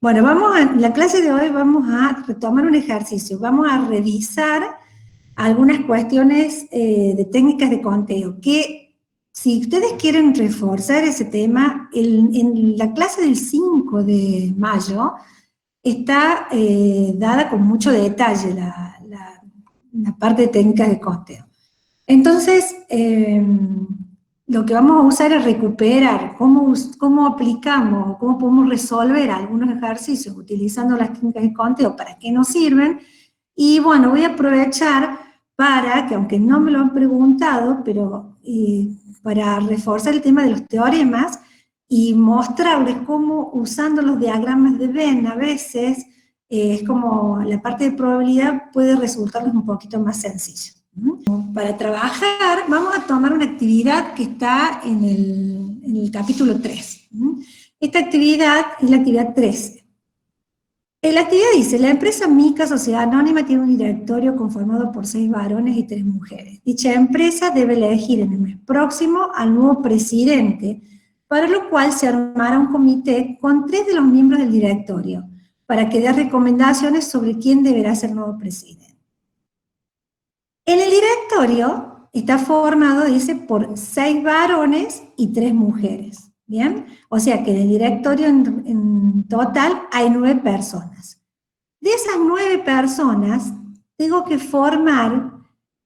Bueno, en la clase de hoy vamos a retomar un ejercicio, vamos a revisar algunas cuestiones de técnicas de conteo, que si ustedes quieren reforzar ese tema, en la clase del 5 de mayo está dada con mucho detalle la parte de técnicas de conteo. Entonces, lo que vamos a usar es recuperar cómo aplicamos, cómo podemos resolver algunos ejercicios utilizando las técnicas de conteo, para qué nos sirven. Y bueno, voy a aprovechar para, que aunque no me lo han preguntado, pero para reforzar el tema de los teoremas y mostrarles cómo usando los diagramas de Venn a veces, es como la parte de probabilidad puede resultarles un poquito más sencilla. Para trabajar vamos a tomar una actividad que está en el capítulo 3. Esta actividad es la actividad 13. La actividad dice: la empresa Mica Sociedad Anónima tiene un directorio conformado por 6 varones y 3 mujeres. Dicha empresa debe elegir en el mes próximo al nuevo presidente, para lo cual se armará un comité con 3 de los miembros del directorio, para que dé recomendaciones sobre quién deberá ser nuevo presidente. En el directorio está formado, dice, por 6 varones y 3 mujeres, ¿bien? O sea que en el directorio en total hay 9 personas. De esas 9 personas, tengo que formar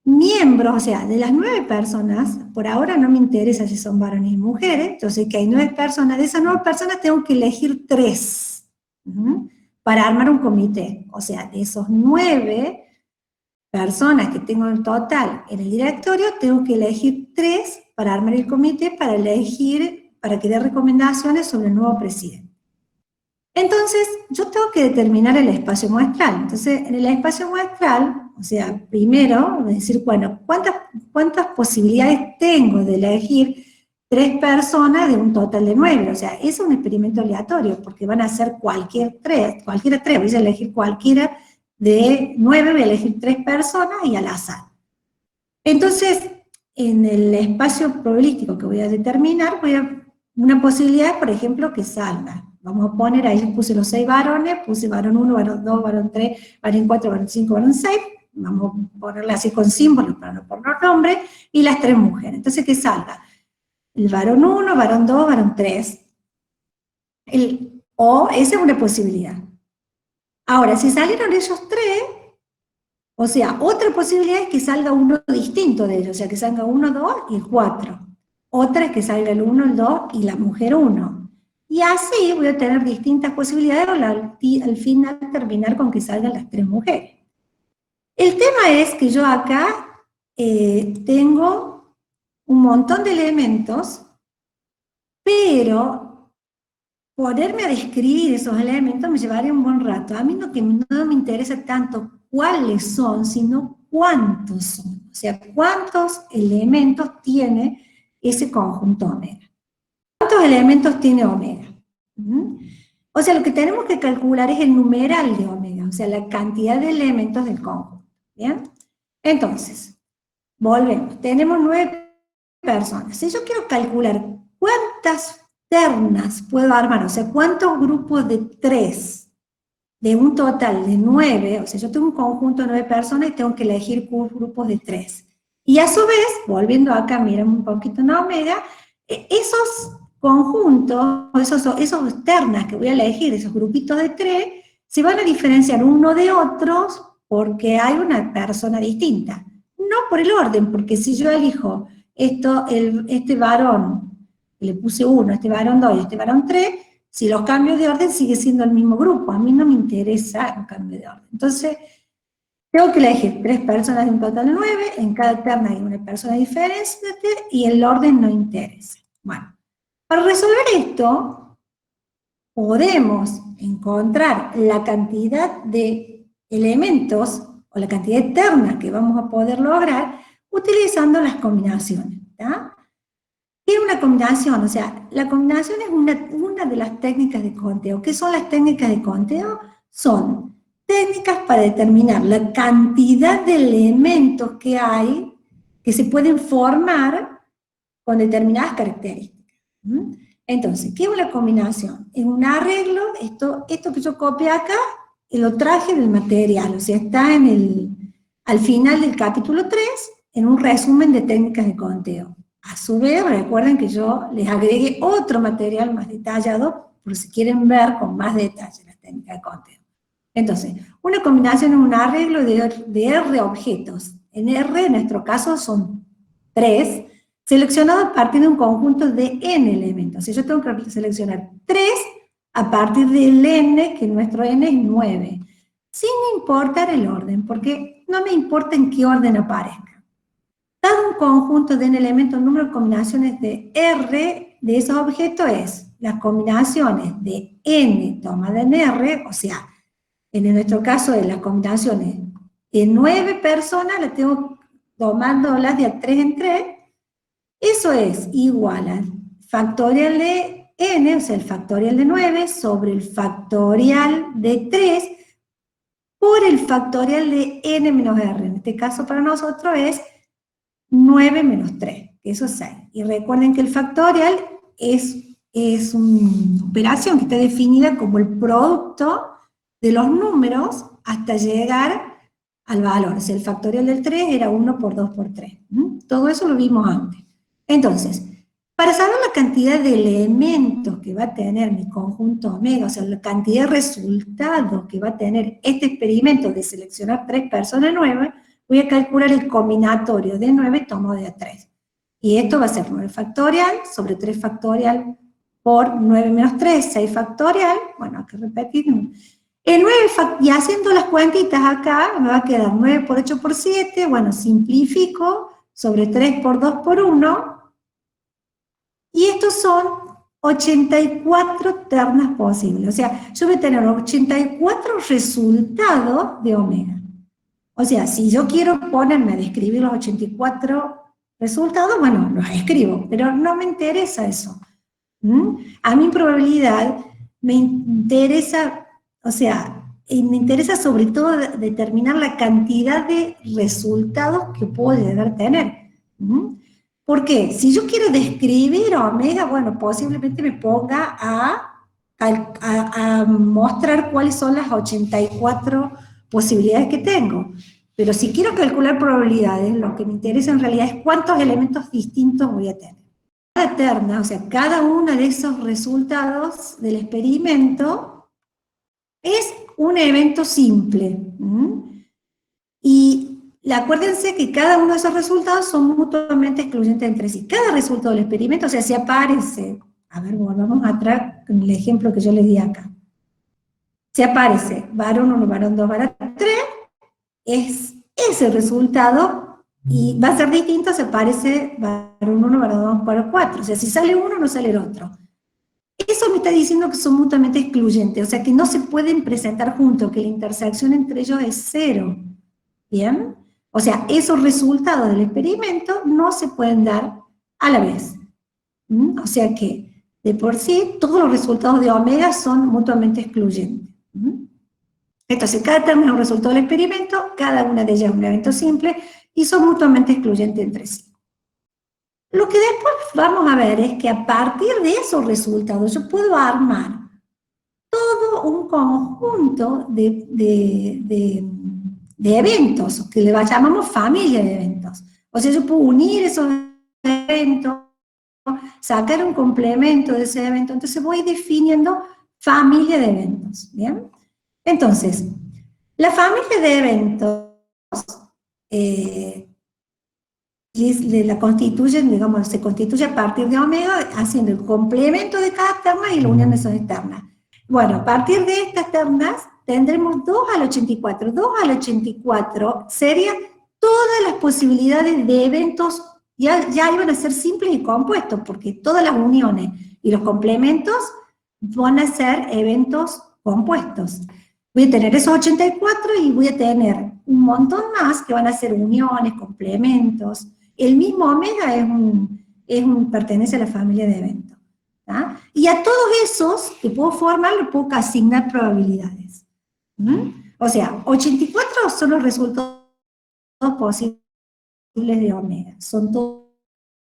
miembros, o sea, de las 9 personas, por ahora no me interesa si son varones y mujeres, entonces que hay 9 personas, de esas 9 personas tengo que elegir 3 para armar un comité. O sea, de esos 9 personas que tengo en total en el directorio, tengo que elegir 3 para armar el comité, para que dé recomendaciones sobre el nuevo presidente. Entonces, yo tengo que determinar el espacio muestral. Entonces, en el espacio muestral, o sea, primero, decir, bueno, ¿cuántas posibilidades tengo de elegir 3 personas de un total de 9? O sea, es un experimento aleatorio, porque van a ser cualquiera 3, voy a elegir cualquiera de 9, voy a elegir 3 personas y al azar. Entonces, en el espacio probabilístico que voy a determinar, una posibilidad, por ejemplo, que salga. Vamos a poner, ahí puse los 6 varones, puse varón 1, varón 2, varón 3, varón 4, varón 5, varón 6, vamos a ponerla así con símbolos para no poner nombres, y las 3 mujeres. Entonces, que salga el varón 1, varón 2, varón 3, esa es una posibilidad. Ahora, si salieron ellos 3, o sea, otra posibilidad es que salga uno distinto de ellos, o sea, que salga 1, 2 y 4. Otra es que salga el 1, el 2 y la mujer 1. Y así voy a tener distintas posibilidades al final terminar con que salgan las 3 mujeres. El tema es que yo acá tengo un montón de elementos, pero ponerme a describir esos elementos me llevaría un buen rato. A mí no me interesa tanto cuáles son, sino cuántos son. O sea, cuántos elementos tiene ese conjunto omega. ¿Cuántos elementos tiene omega? O sea, lo que tenemos que calcular es el numeral de omega, o sea, la cantidad de elementos del conjunto. ¿Bien? Entonces, volvemos. Tenemos 9 personas. Si yo quiero calcular cuántas ternas puedo armar, o sea, cuántos grupos de 3 de un total de 9, o sea, yo tengo un conjunto de 9 personas y tengo que elegir grupos de 3. Y a su vez, volviendo acá, miren un poquito en omega, esos conjuntos, esos ternas que voy a elegir, esos grupitos de 3, se van a diferenciar uno de otros porque hay una persona distinta. No por el orden, porque si yo elijo este varón, le puse 1, este varón 2 y este varón 3, si los cambios de orden sigue siendo el mismo grupo. A mí no me interesa un cambio de orden. Entonces, tengo que elegir 3 personas de un total de 9, en cada terna hay una persona diferente y el orden no interesa. Bueno, para resolver esto, podemos encontrar la cantidad de elementos o la cantidad de ternas que vamos a poder lograr utilizando las combinaciones. ¿Tá? ¿Qué es una combinación? O sea, la combinación es una de las técnicas de conteo. ¿Qué son las técnicas de conteo? Son técnicas para determinar la cantidad de elementos que hay, que se pueden formar con determinadas características. Entonces, ¿qué es una combinación? Es un arreglo, esto que yo copié acá, lo traje del material, o sea, está al final del capítulo 3, en un resumen de técnicas de conteo. A su vez, recuerden que yo les agregué otro material más detallado, por si quieren ver con más detalle las técnicas de conteo. Entonces, una combinación es un arreglo de R objetos. En R, en nuestro caso, son 3, seleccionados a partir de un conjunto de n elementos. O sea, yo tengo que seleccionar 3 a partir del n, que nuestro n es 9, sin importar el orden, porque no me importa en qué orden aparezca. Dado un conjunto de n elementos, el número de combinaciones de R de esos objetos es las combinaciones de n tomada en R, o sea, en nuestro caso de las combinaciones de 9 personas, las tengo tomándolas de a 3 en 3, eso es igual al factorial de n, o sea, el factorial de 9, sobre el factorial de 3, por el factorial de n menos r. En este caso para nosotros es 9 menos 3, que eso es 6. Y recuerden que el factorial es una operación que está definida como el producto de los números hasta llegar al valor. O sea, el factorial del 3 era 1 por 2 por 3. Todo eso lo vimos antes. Entonces, para saber la cantidad de elementos que va a tener mi conjunto omega, o sea, la cantidad de resultados que va a tener este experimento de seleccionar 3 personas nuevas, voy a calcular el combinatorio de 9 tomado de a 3. Y esto va a ser 9 factorial sobre 3 factorial por 9 menos 3, 6 factorial. Bueno, hay que repetir. El 9, y haciendo las cuentitas acá, me va a quedar 9 por 8 por 7, bueno, simplifico, sobre 3 por 2 por 1, y estos son 84 ternas posibles. O sea, yo voy a tener 84 resultados de omega. O sea, si yo quiero ponerme a describir los 84 resultados, bueno, los escribo, pero no me interesa eso. A mí en probabilidad me interesa, o sea, me interesa sobre todo determinar la cantidad de resultados que puedo llegar a tener. ¿Por qué? Si yo quiero describir omega, bueno, posiblemente me ponga a mostrar cuáles son las 84 posibilidades que tengo. Pero si quiero calcular probabilidades, lo que me interesa en realidad es cuántos elementos distintos voy a tener. Cada terna, o sea, cada uno de esos resultados del experimento es un evento simple. Y acuérdense que cada uno de esos resultados son mutuamente excluyentes entre sí. Cada resultado del experimento, o sea, si aparece, a ver, volvamos atrás con el ejemplo que yo les di acá. Si aparece varón 1, varón 2, varón 3, es ese resultado y va a ser distinto si aparece varón 1, varón 2, varón 4. O sea, si sale uno, no sale el otro. Eso me está diciendo que son mutuamente excluyentes, o sea, que no se pueden presentar juntos, que la intersección entre ellos es 0. ¿Bien? O sea, esos resultados del experimento no se pueden dar a la vez. O sea que, de por sí, todos los resultados de omega son mutuamente excluyentes. Entonces, cada término es un resultado del experimento, cada una de ellas es un evento simple, y son mutuamente excluyentes entre sí. Lo que después vamos a ver es que a partir de esos resultados yo puedo armar todo un conjunto de eventos, que le llamamos familia de eventos. O sea, yo puedo unir esos eventos, sacar un complemento de ese evento, entonces voy definiendo familia de eventos, ¿bien? Entonces, la familia de eventos la constituyen, digamos, se constituye a partir de omega, haciendo el complemento de cada terna y la unión de esas ternas. Bueno, a partir de estas ternas tendremos 2 al 84. 2 al 84 serían todas las posibilidades de eventos, ya iban a ser simples y compuestos, porque todas las uniones y los complementos van a ser eventos compuestos. Voy a tener esos 84 y voy a tener un montón más que van a ser uniones, complementos. El mismo omega pertenece a la familia de eventos. ¿tá? Y a todos esos que puedo formar, le puedo asignar probabilidades. O sea, 84 son los resultados posibles de omega. Son todos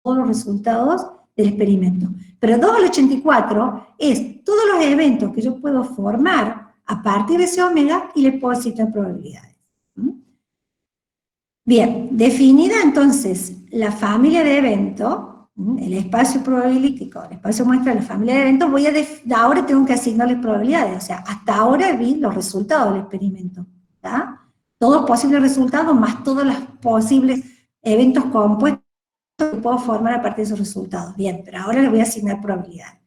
los resultados del experimento. Pero 2 al 84 es todos los eventos que yo puedo formar a partir de ese omega y le puedo asignar probabilidades. Bien, definida entonces la familia de eventos, el espacio probabilístico, el espacio muestra de la familia de eventos, ahora tengo que asignarles probabilidades, o sea, hasta ahora vi los resultados del experimento, ¿tá? Todos los posibles resultados más todos los posibles eventos compuestos que puedo formar a partir de esos resultados. Bien, pero ahora les voy a asignar probabilidades.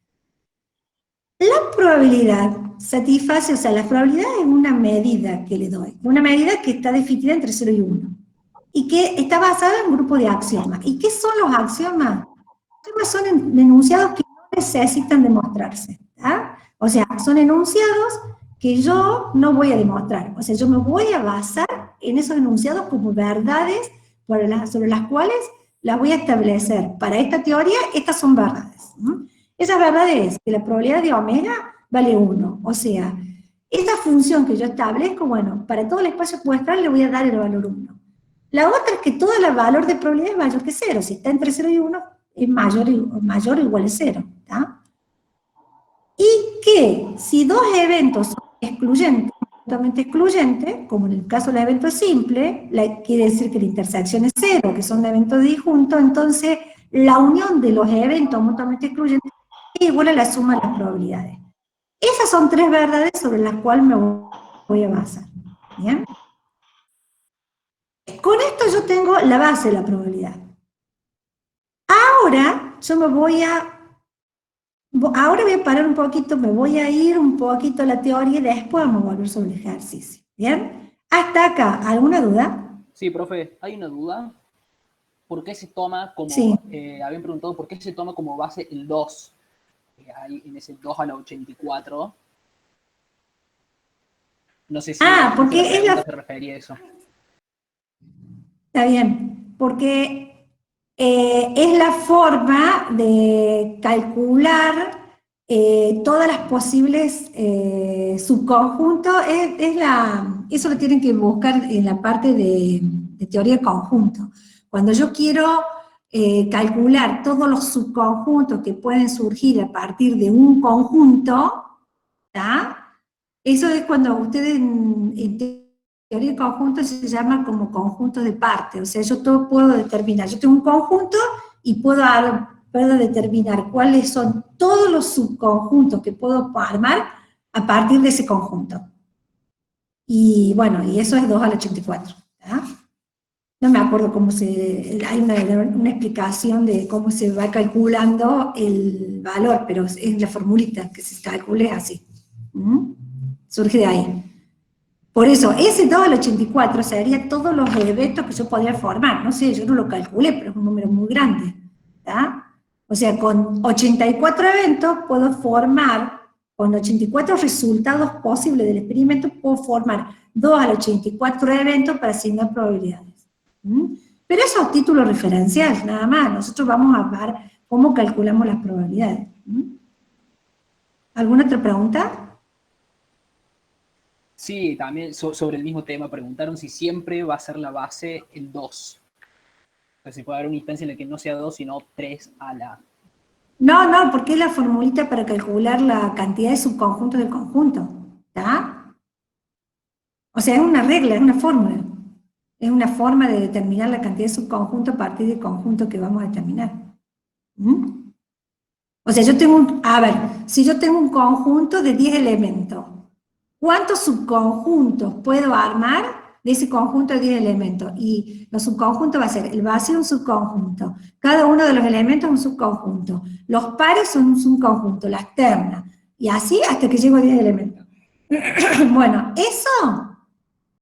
La probabilidad satisface, o sea, la probabilidad es una medida que le doy, una medida que está definida entre 0 y 1, y que está basada en un grupo de axiomas. ¿Y qué son los axiomas? Los axiomas son enunciados que no necesitan demostrarse, ¿tá? O sea, son enunciados que yo no voy a demostrar, o sea, yo me voy a basar en esos enunciados como verdades sobre las cuales las voy a establecer. Para esta teoría, estas son verdades. Esa verdad es que la probabilidad de omega vale 1, o sea, esta función que yo establezco, bueno, para todo el espacio muestral le voy a dar el valor 1. La otra es que todo el valor de probabilidad es mayor que 0, si está entre 0 y 1, es mayor o igual a 0, ¿tá? Y que si dos eventos son excluyentes, totalmente excluyentes, como en el caso del evento simple, quiere decir que la intersección es 0, que son eventos disjuntos, entonces la unión de los eventos mutuamente excluyentes es igual a la suma de las probabilidades. Esas son tres verdades sobre las cuales me voy a basar. ¿Bien? Con esto yo tengo la base de la probabilidad. Ahora ahora voy a parar un poquito, me voy a ir un poquito a la teoría y después vamos a volver sobre el ejercicio. ¿Bien? Hasta acá, ¿alguna duda? Sí, profe, hay una duda. ¿Por qué se toma como, sí. Habían preguntado por qué se toma como base el 2? Ahí en ese 2 a la 84. No sé si Porque la pregunta se refería a eso. Está bien, porque es la forma de calcular todas las posibles subconjuntos, eso lo tienen que buscar en la parte de teoría de conjunto. Cuando yo quiero calcular todos los subconjuntos que pueden surgir a partir de un conjunto, ¿tá? Eso es cuando ustedes en teoría de conjunto se llama como conjunto de partes, o sea, yo todo puedo determinar, yo tengo un conjunto y puedo determinar cuáles son todos los subconjuntos que puedo armar a partir de ese conjunto. Y bueno, y eso es 2 al 84. ¿tá? No me acuerdo hay una explicación de cómo se va calculando el valor, pero es la formulita que se calcule así. Surge de ahí. Por eso, ese 2 al 84 sería todos los eventos que yo podría formar. No sé, yo no lo calculé, pero es un número muy grande. ¿tá? O sea, con 84 eventos puedo formar, con 84 resultados posibles del experimento, puedo formar 2 al 84 eventos para asignar probabilidades. Pero eso es título referencial, nada más. Nosotros vamos a ver cómo calculamos las probabilidades. ¿Alguna otra pregunta? Sí, también sobre el mismo tema preguntaron si siempre va a ser la base el 2. O sea, si puede haber una instancia en la que no sea 2, sino 3 a la... No, porque es la formulita para calcular la cantidad de subconjuntos del conjunto. ¿Está? O sea, es una regla, es una fórmula. Es una forma de determinar la cantidad de subconjuntos a partir del conjunto que vamos a determinar. O sea, si yo tengo un conjunto de 10 elementos, ¿cuántos subconjuntos puedo armar de ese conjunto de 10 elementos? Y los subconjuntos va a ser el vacío un subconjunto, cada uno de los elementos un subconjunto, los pares son un subconjunto, las ternas, y así hasta que llego a 10 elementos. Bueno, eso,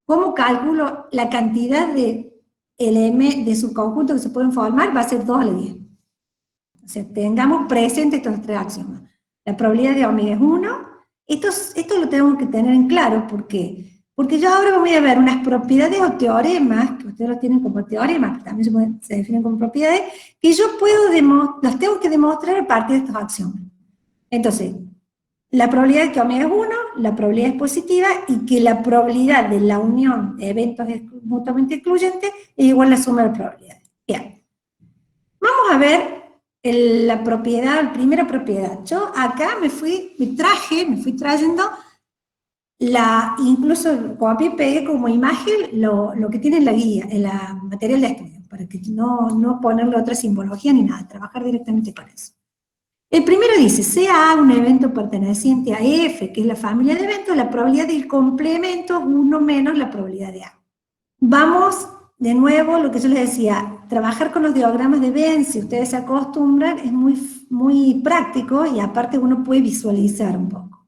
¿cómo calculo la cantidad de subconjuntos que se pueden formar? Va a ser 2 a la 10. O sea, tengamos presente estos tres axiomas. La probabilidad de omega es 1. Esto lo tengo que tener en claro. ¿Por qué? Porque yo ahora voy a ver unas propiedades o teoremas, que ustedes los tienen como teoremas, que también se definen como propiedades, que yo las tengo que demostrar a partir de estos axiomas. Entonces, la probabilidad de que omega es 1, la probabilidad es positiva, y que la probabilidad de la unión de eventos mutuamente excluyentes es igual a la suma de probabilidades. Bien. Vamos a ver la propiedad, la primera propiedad. Yo acá me fui trayendo incluso copié y pegué como imagen lo que tiene en la guía, en la material de estudio, para que no ponerle otra simbología ni nada, trabajar directamente con eso. El primero dice, sea A un evento perteneciente a F, que es la familia de eventos, la probabilidad del complemento es 1 menos la probabilidad de A. Vamos, de nuevo, lo que yo les decía, trabajar con los diagramas de Venn, si ustedes se acostumbran, es muy práctico y aparte uno puede visualizar un poco.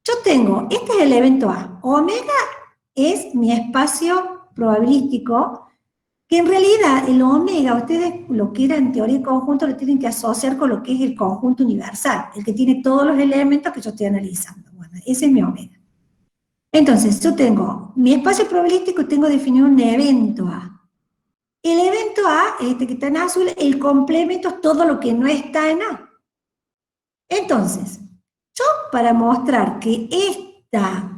Yo tengo, este es el evento A, omega es mi espacio probabilístico, que en realidad el omega, ustedes lo que era en teoría de conjunto, lo tienen que asociar con lo que es el conjunto universal, el que tiene todos los elementos que yo estoy analizando. Bueno, ese es mi omega. Entonces, yo tengo mi espacio probabilístico y tengo definido un evento A. El evento A, este que está en azul, el complemento es todo lo que no está en A. Entonces, yo para mostrar que esta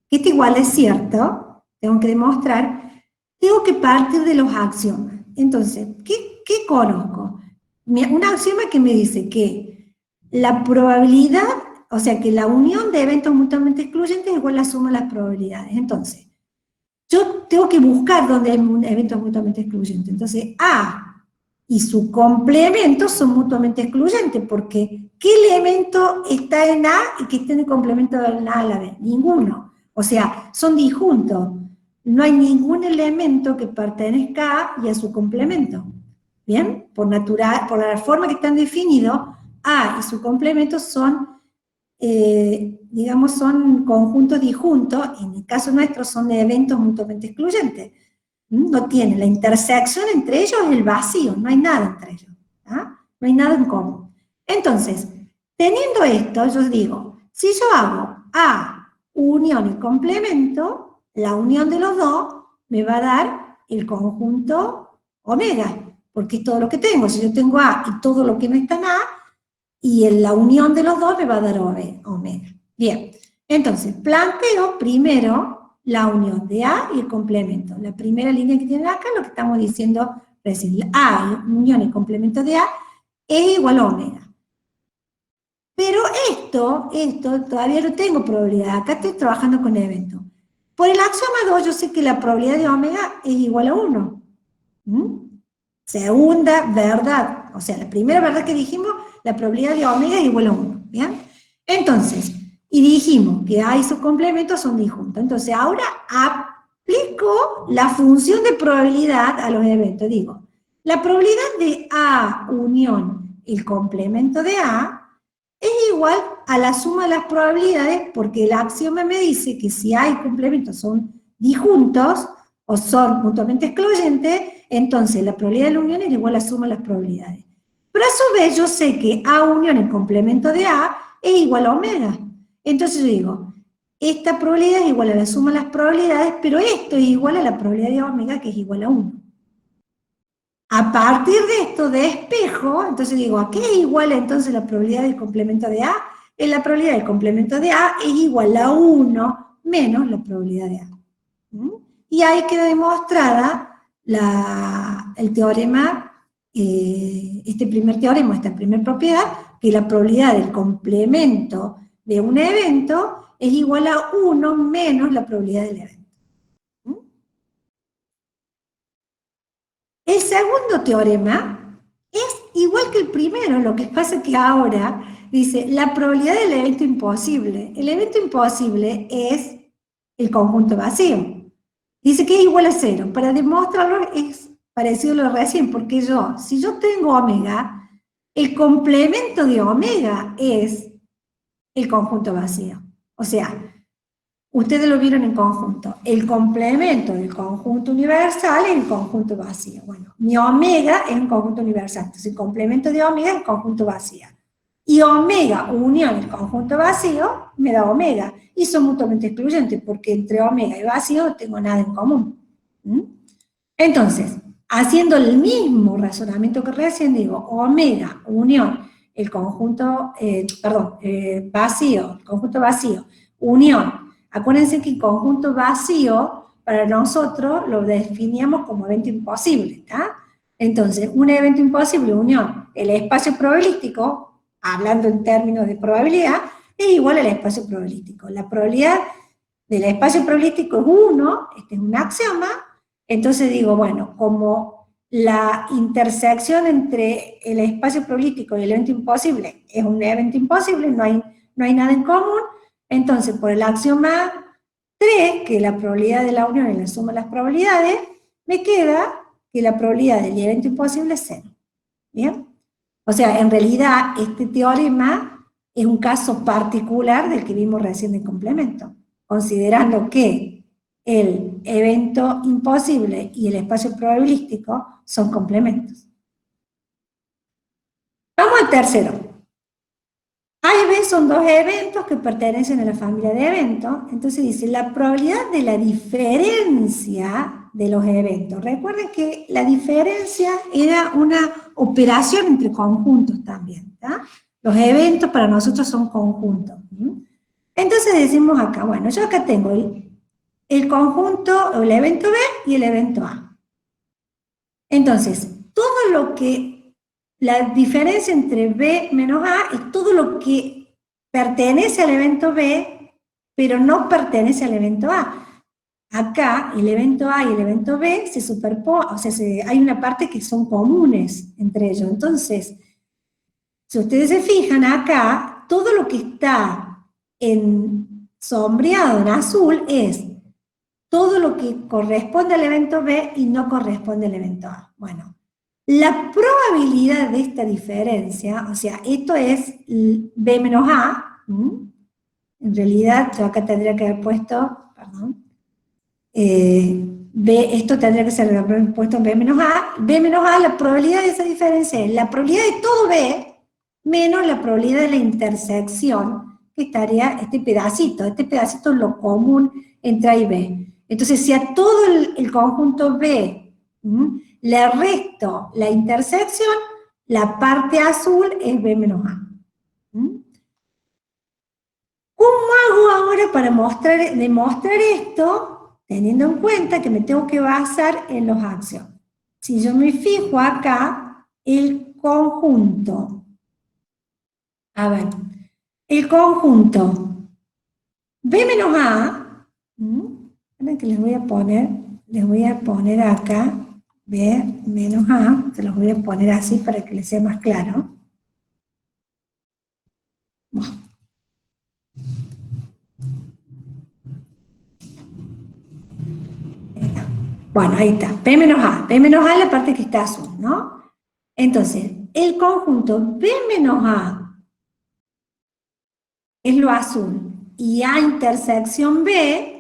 igual es cierto, tengo que demostrar, tengo que partir de los axiomas. Entonces, ¿qué conozco? Un axioma que me dice que la probabilidad, o sea, que la unión de eventos mutuamente excluyentes es igual a la suma de las probabilidades. Entonces, yo tengo que buscar dónde hay eventos mutuamente excluyentes. Entonces, A y su complemento son mutuamente excluyentes, porque ¿qué elemento está en A y que esté en el complemento de A a la B? Ninguno. O sea, son disjuntos. No hay ningún elemento que pertenezca a A y a su complemento. ¿Bien? Por la forma que están definidos, A y su complemento son, digamos, son conjuntos disjuntos. En el caso nuestro son de eventos mutuamente excluyentes. No tiene, la intersección entre ellos es el vacío, no hay nada entre ellos, ¿ah? No hay nada en común. Entonces, teniendo esto, yo digo, si yo hago A, unión y complemento, la unión de los dos me va a dar el conjunto omega, porque es todo lo que tengo. Si yo tengo A y todo lo que no está en A, y en la unión de los dos me va a dar omega. Bien, entonces, planteo primero la unión de A y el complemento. La primera línea que tienen acá es lo que estamos diciendo recién. A, unión y complemento de A, es igual a omega. Pero esto todavía no tengo probabilidad. Acá estoy trabajando con eventos. Por el axioma 2 yo sé que la probabilidad de omega es igual a 1. Segunda verdad. O sea, la primera verdad que dijimos, la probabilidad de omega es igual a 1. ¿Bien? Entonces, y dijimos que A y sus complementos son disjuntos. Entonces, ahora aplico la función de probabilidad a los eventos. Digo, la probabilidad de A unión el complemento de A es igual a la suma de las probabilidades, porque el axioma me dice que si A y complementos son disjuntos o son mutuamente excluyentes, entonces la probabilidad de la unión es igual a la suma de las probabilidades. Pero a su vez yo sé que A unión el complemento de A es igual a omega. Entonces yo digo, esta probabilidad es igual a la suma de las probabilidades, pero esto es igual a la probabilidad de omega, que es igual a 1. A partir de esto despejo, entonces digo, ¿a qué es igual entonces la probabilidad del complemento de A? La probabilidad del complemento de A es igual a 1 menos la probabilidad de A. Y ahí queda demostrada el teorema, este primer teorema, esta primera propiedad, que la probabilidad del complemento de un evento es igual a 1 menos la probabilidad del evento. El segundo teorema es igual que el primero, lo que pasa es que ahora dice la probabilidad del evento imposible. El evento imposible es el conjunto vacío. Dice que es igual a 0. Para demostrarlo es parecido a lo de recién, porque si yo tengo omega, el complemento de omega es el conjunto vacío. O sea, ustedes lo vieron en conjunto. El complemento del conjunto universal es el conjunto vacío. Bueno, mi omega es un conjunto universal. Entonces, el complemento de omega es el conjunto vacío. Y omega unión el conjunto vacío me da omega. Y son mutuamente excluyentes, porque entre omega y vacío no tengo nada en común. Entonces, haciendo el mismo razonamiento que recién, digo, omega unión el conjunto, vacío, el conjunto vacío, unión. Acuérdense que el conjunto vacío, para nosotros, lo definíamos como evento imposible, ¿está? Entonces, un evento imposible, unión, el espacio probabilístico, hablando en términos de probabilidad, es igual al espacio probabilístico. La probabilidad del espacio probabilístico es 1, este es un axioma, entonces digo, bueno, como la intersección entre el espacio probabilístico y el evento imposible es un evento imposible, no hay nada en común, entonces por el axioma 3, que es la probabilidad de la unión y la suma de las probabilidades, me queda que la probabilidad del evento imposible es 0. ¿Bien? O sea, en realidad este teorema es un caso particular del que vimos recién de complemento, considerando que el evento imposible y el espacio probabilístico son complementos. Vamos al tercero. A y B son dos eventos que pertenecen a la familia de eventos, entonces dice la probabilidad de la diferencia de los eventos. Recuerden que la diferencia era una operación entre conjuntos también, ¿tá? Los eventos para nosotros son conjuntos. Entonces decimos acá, bueno, yo acá tengo el conjunto, o el evento B y el evento A. Entonces, todo lo que la diferencia entre B menos A es todo lo que pertenece al evento B, pero no pertenece al evento A. Acá, el evento A y el evento B se superponen, o sea, hay una parte que son comunes entre ellos. Entonces, si ustedes se fijan acá, todo lo que está sombreado en azul es todo lo que corresponde al evento B y no corresponde al evento A. Bueno, la probabilidad de esta diferencia, o sea, esto es B menos A, en realidad yo acá tendría que haber puesto, perdón, esto tendría que ser puesto en B menos A, la probabilidad de esa diferencia es la probabilidad de todo B menos la probabilidad de la intersección, que estaría este pedacito es lo común entre A y B. Entonces, si a todo el conjunto B le resto la intersección, la parte azul es B menos A. ¿Cómo hago ahora para demostrar esto, teniendo en cuenta que me tengo que basar en los axiomas? Si yo me fijo acá, el conjunto, a ver, el conjunto B menos A, que les voy a poner acá, B menos A, se los voy a poner así para que les sea más claro. Bueno, ahí está, B menos A es la parte que está azul, ¿no? Entonces, el conjunto B menos A es lo azul, y A intersección B,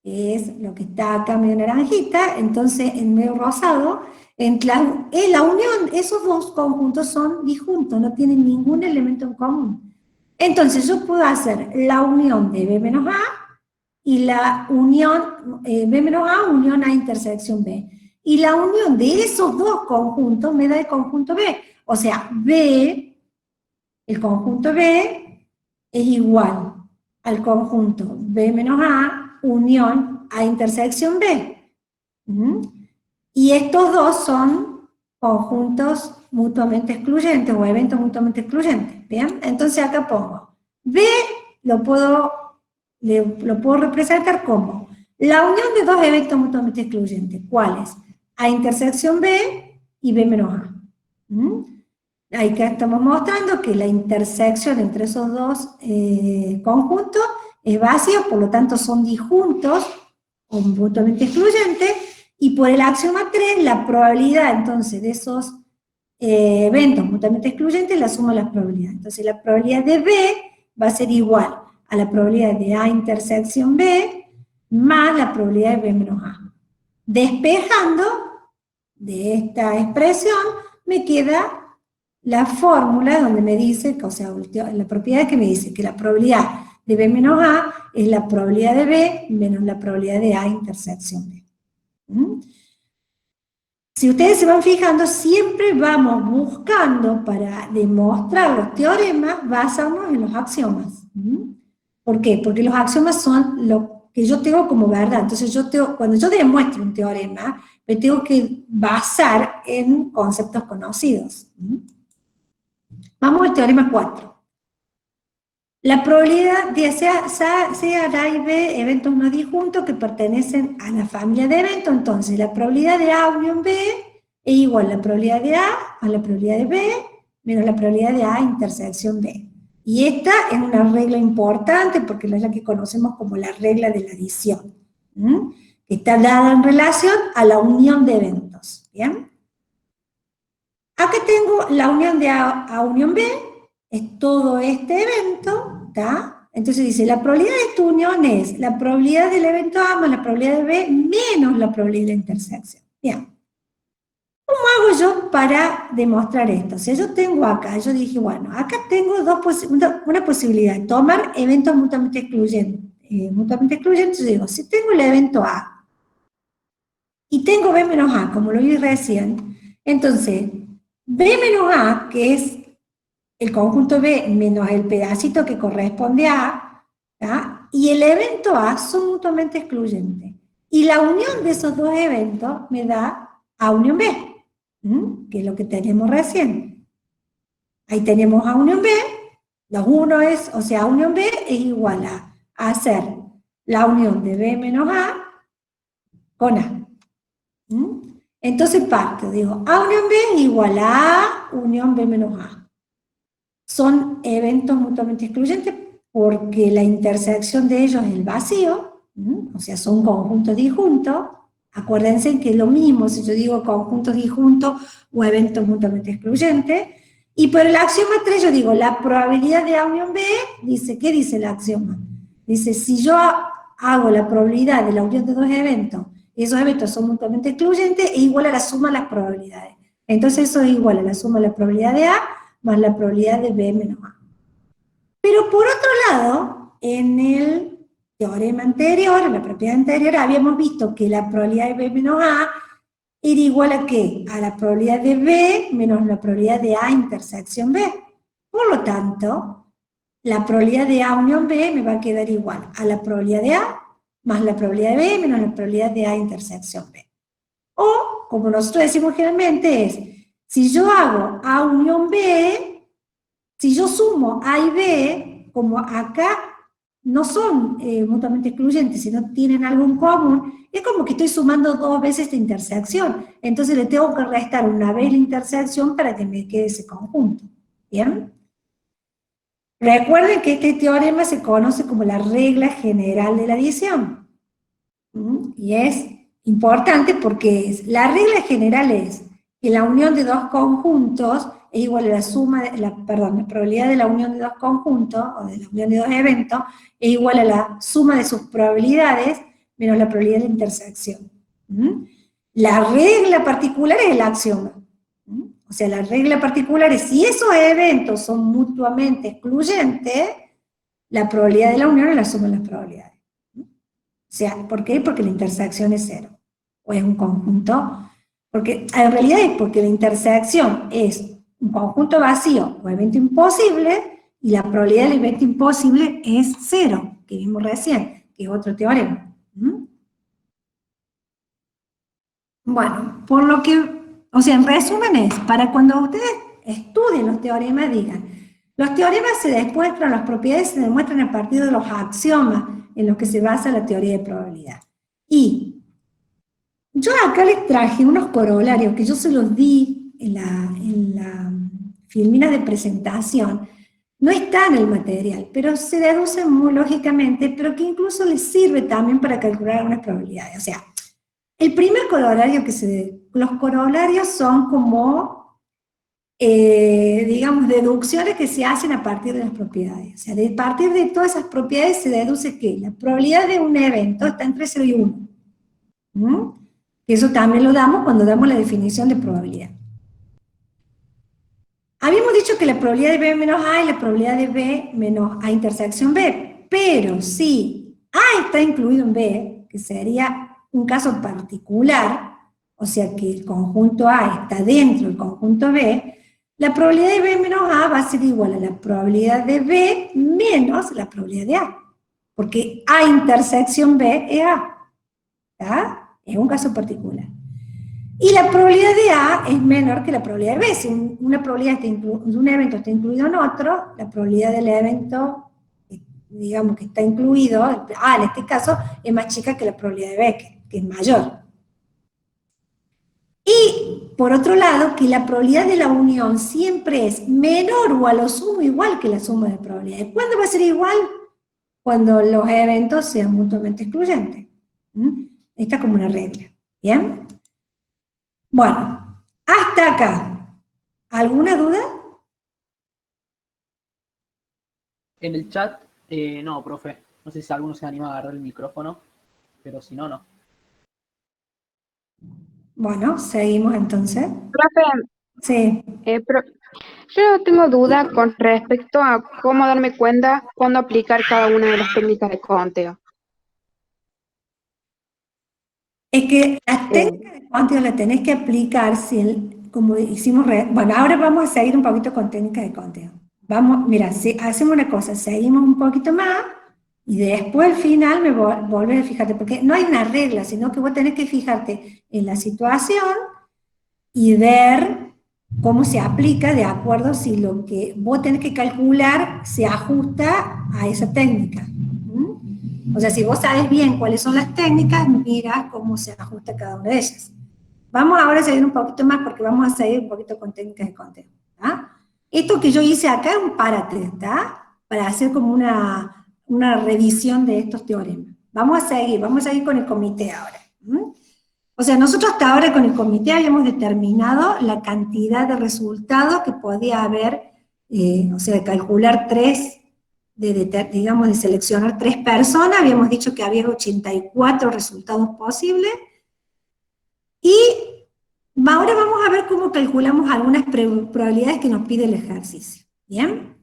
que es lo que está acá medio naranjita, entonces en medio rosado, en la unión, esos dos conjuntos son disjuntos, no tienen ningún elemento en común. Entonces yo puedo hacer la unión de B menos A y la unión, B menos A, unión A intersección B. Y la unión de esos dos conjuntos me da el conjunto B. O sea, B, el conjunto B, es igual al conjunto B menos A, unión A intersección B. Y estos dos son conjuntos mutuamente excluyentes o eventos mutuamente excluyentes. ¿Bien? Entonces acá pongo B, lo puedo representar como la unión de dos eventos mutuamente excluyentes. ¿Cuáles? A intersección B y B menos A. Ahí que estamos mostrando que la intersección entre esos dos conjuntos es vacía, por lo tanto son disjuntos o mutuamente excluyentes, y por el axioma 3, la probabilidad entonces de esos eventos mutuamente excluyentes la suma de las probabilidades. Entonces la probabilidad de B va a ser igual a la probabilidad de A intersección B más la probabilidad de B menos A. Despejando de esta expresión me queda la fórmula donde me dice, o sea, la propiedad que me dice que la probabilidad de B menos A es la probabilidad de B menos la probabilidad de A intersección B. Si ustedes se van fijando, siempre vamos buscando para demostrar los teoremas basarnos en los axiomas. ¿Por qué? Porque los axiomas son lo que yo tengo como verdad. Entonces cuando yo demuestro un teorema, me tengo que basar en conceptos conocidos. Vamos al teorema 4. La probabilidad de sea A y B eventos no disjuntos que pertenecen a la familia de eventos. Entonces, la probabilidad de A unión B es igual a la probabilidad de A a la probabilidad de B menos la probabilidad de A intersección B. Y esta es una regla importante porque es la que conocemos como la regla de la adición, que está dada en relación a la unión de eventos. ¿Bien? Acá tengo la unión de A unión B, es todo este evento, ¿está? Entonces dice, la probabilidad de esta unión es la probabilidad del evento A más la probabilidad de B menos la probabilidad de la intersección. Bien. ¿Cómo hago yo para demostrar esto? Si yo tengo acá, yo dije, bueno, acá tengo una posibilidad de tomar eventos mutuamente excluyentes. Yo digo, si tengo el evento A y tengo B menos A, como lo vi recién, entonces, B menos A, que es el conjunto B menos el pedacito que corresponde a A, ¿tá? Y el evento A son mutuamente excluyentes. Y la unión de esos dos eventos me da A unión B, que es lo que tenemos recién. Ahí tenemos A unión B, los uno es, o sea, A unión B es igual a hacer la unión de B menos A con A. Entonces parto, digo, A unión B es igual a A unión B menos A. Son eventos mutuamente excluyentes porque la intersección de ellos es el vacío, o sea, son conjuntos disjuntos. Acuérdense que es lo mismo si yo digo conjuntos disjuntos o eventos mutuamente excluyentes. Y por el axioma 3 yo digo, la probabilidad de A unión B, dice, ¿qué dice el axioma? Dice, si yo hago la probabilidad de la unión de dos eventos, y esos eventos son mutuamente excluyentes, es igual a la suma de las probabilidades. Entonces eso es igual a la suma de la probabilidad de A más la probabilidad de B menos A. Pero por otro lado, en el teorema anterior, en la propiedad anterior, habíamos visto que la probabilidad de B menos A era igual a ¿qué? A la probabilidad de B menos la probabilidad de A intersección B. Por lo tanto, la probabilidad de A unión B me va a quedar igual a la probabilidad de A más la probabilidad de B menos la probabilidad de A intersección B. O, como nosotros decimos generalmente, es, si yo hago A unión B, si yo sumo A y B, como acá no son mutuamente excluyentes, sino tienen algo en común, es como que estoy sumando dos veces esta intersección. Entonces le tengo que restar una vez la intersección para que me quede ese conjunto. ¿Bien? Recuerden que este teorema se conoce como la regla general de la adición. Y es importante porque la regla general es que la unión de dos conjuntos es igual a la suma, la probabilidad de la unión de dos conjuntos, o de la unión de dos eventos, es igual a la suma de sus probabilidades menos la probabilidad de la intersección. La regla particular es el axioma. O sea, la regla particular es si esos eventos son mutuamente excluyentes, la probabilidad de la unión es la suma de las probabilidades. O sea, ¿por qué? Porque la intersección es cero. O es un conjunto. Porque en realidad es porque la intersección es un conjunto vacío o evento imposible, y la probabilidad del evento imposible es cero, que vimos recién, que es otro teorema. Bueno, por lo que, o sea, en resumen es, para cuando ustedes estudien los teoremas, digan, los teoremas se demuestran, las propiedades se demuestran a partir de los axiomas en los que se basa la teoría de probabilidad. Y yo acá les traje unos corolarios que yo se los di en la filmina de presentación. No está en el material, pero se deducen muy lógicamente, pero que incluso les sirve también para calcular algunas probabilidades. O sea, el primer corolario los corolarios son como, digamos, deducciones que se hacen a partir de las propiedades. O sea, a partir de todas esas propiedades se deduce que la probabilidad de un evento está entre 0 y 1. Eso también lo damos cuando damos la definición de probabilidad. Habíamos dicho que la probabilidad de B menos A y la probabilidad de B menos A intersección B, pero si A está incluido en B, que sería un caso particular, o sea que el conjunto A está dentro del conjunto B, la probabilidad de B menos A va a ser igual a la probabilidad de B menos la probabilidad de A. porque A intersección B es A, ¿tá? Es un caso particular. Y la probabilidad de A es menor que la probabilidad de B. Si una probabilidad un evento está incluido en otro, la probabilidad del evento, digamos que está incluido, A en este caso, es más chica que la probabilidad de B, que es mayor. Y, por otro lado, que la probabilidad de la unión siempre es menor o a lo sumo igual que la suma de probabilidades. ¿Cuándo va a ser igual? Cuando los eventos sean mutuamente excluyentes. Esta es como una regla. ¿Bien? Bueno, hasta acá. ¿Alguna duda? En el chat, no, profe. No sé si alguno se anima a agarrar el micrófono, pero si no, no. Bueno, seguimos entonces. Profe, Sí. yo tengo duda con respecto a cómo darme cuenta cuándo aplicar cada una de las técnicas de conteo. Es que las técnicas de conteo las tenés que aplicar como hicimos, bueno, ahora vamos a seguir un poquito con técnicas de conteo. Vamos, mira, si hacemos una cosa, seguimos un poquito más y después al final me volvés a fijarte, porque no hay una regla, sino que vos tenés que fijarte en la situación y ver cómo se aplica de acuerdo si lo que vos tenés que calcular se ajusta a esa técnica. O sea, si vos sabes bien cuáles son las técnicas, mira cómo se ajusta cada una de ellas. Vamos ahora a seguir un poquito más porque vamos a seguir un poquito con técnicas de conteo. Esto que yo hice acá es un párate, para hacer como una revisión de estos teoremas. Vamos a seguir con el comité ahora. O sea, nosotros hasta ahora con el comité habíamos determinado la cantidad de resultados que podía haber, o sea, de calcular digamos, de seleccionar 3 personas, habíamos dicho que había 84 resultados posibles, y ahora vamos a ver cómo calculamos algunas probabilidades que nos pide el ejercicio, ¿bien?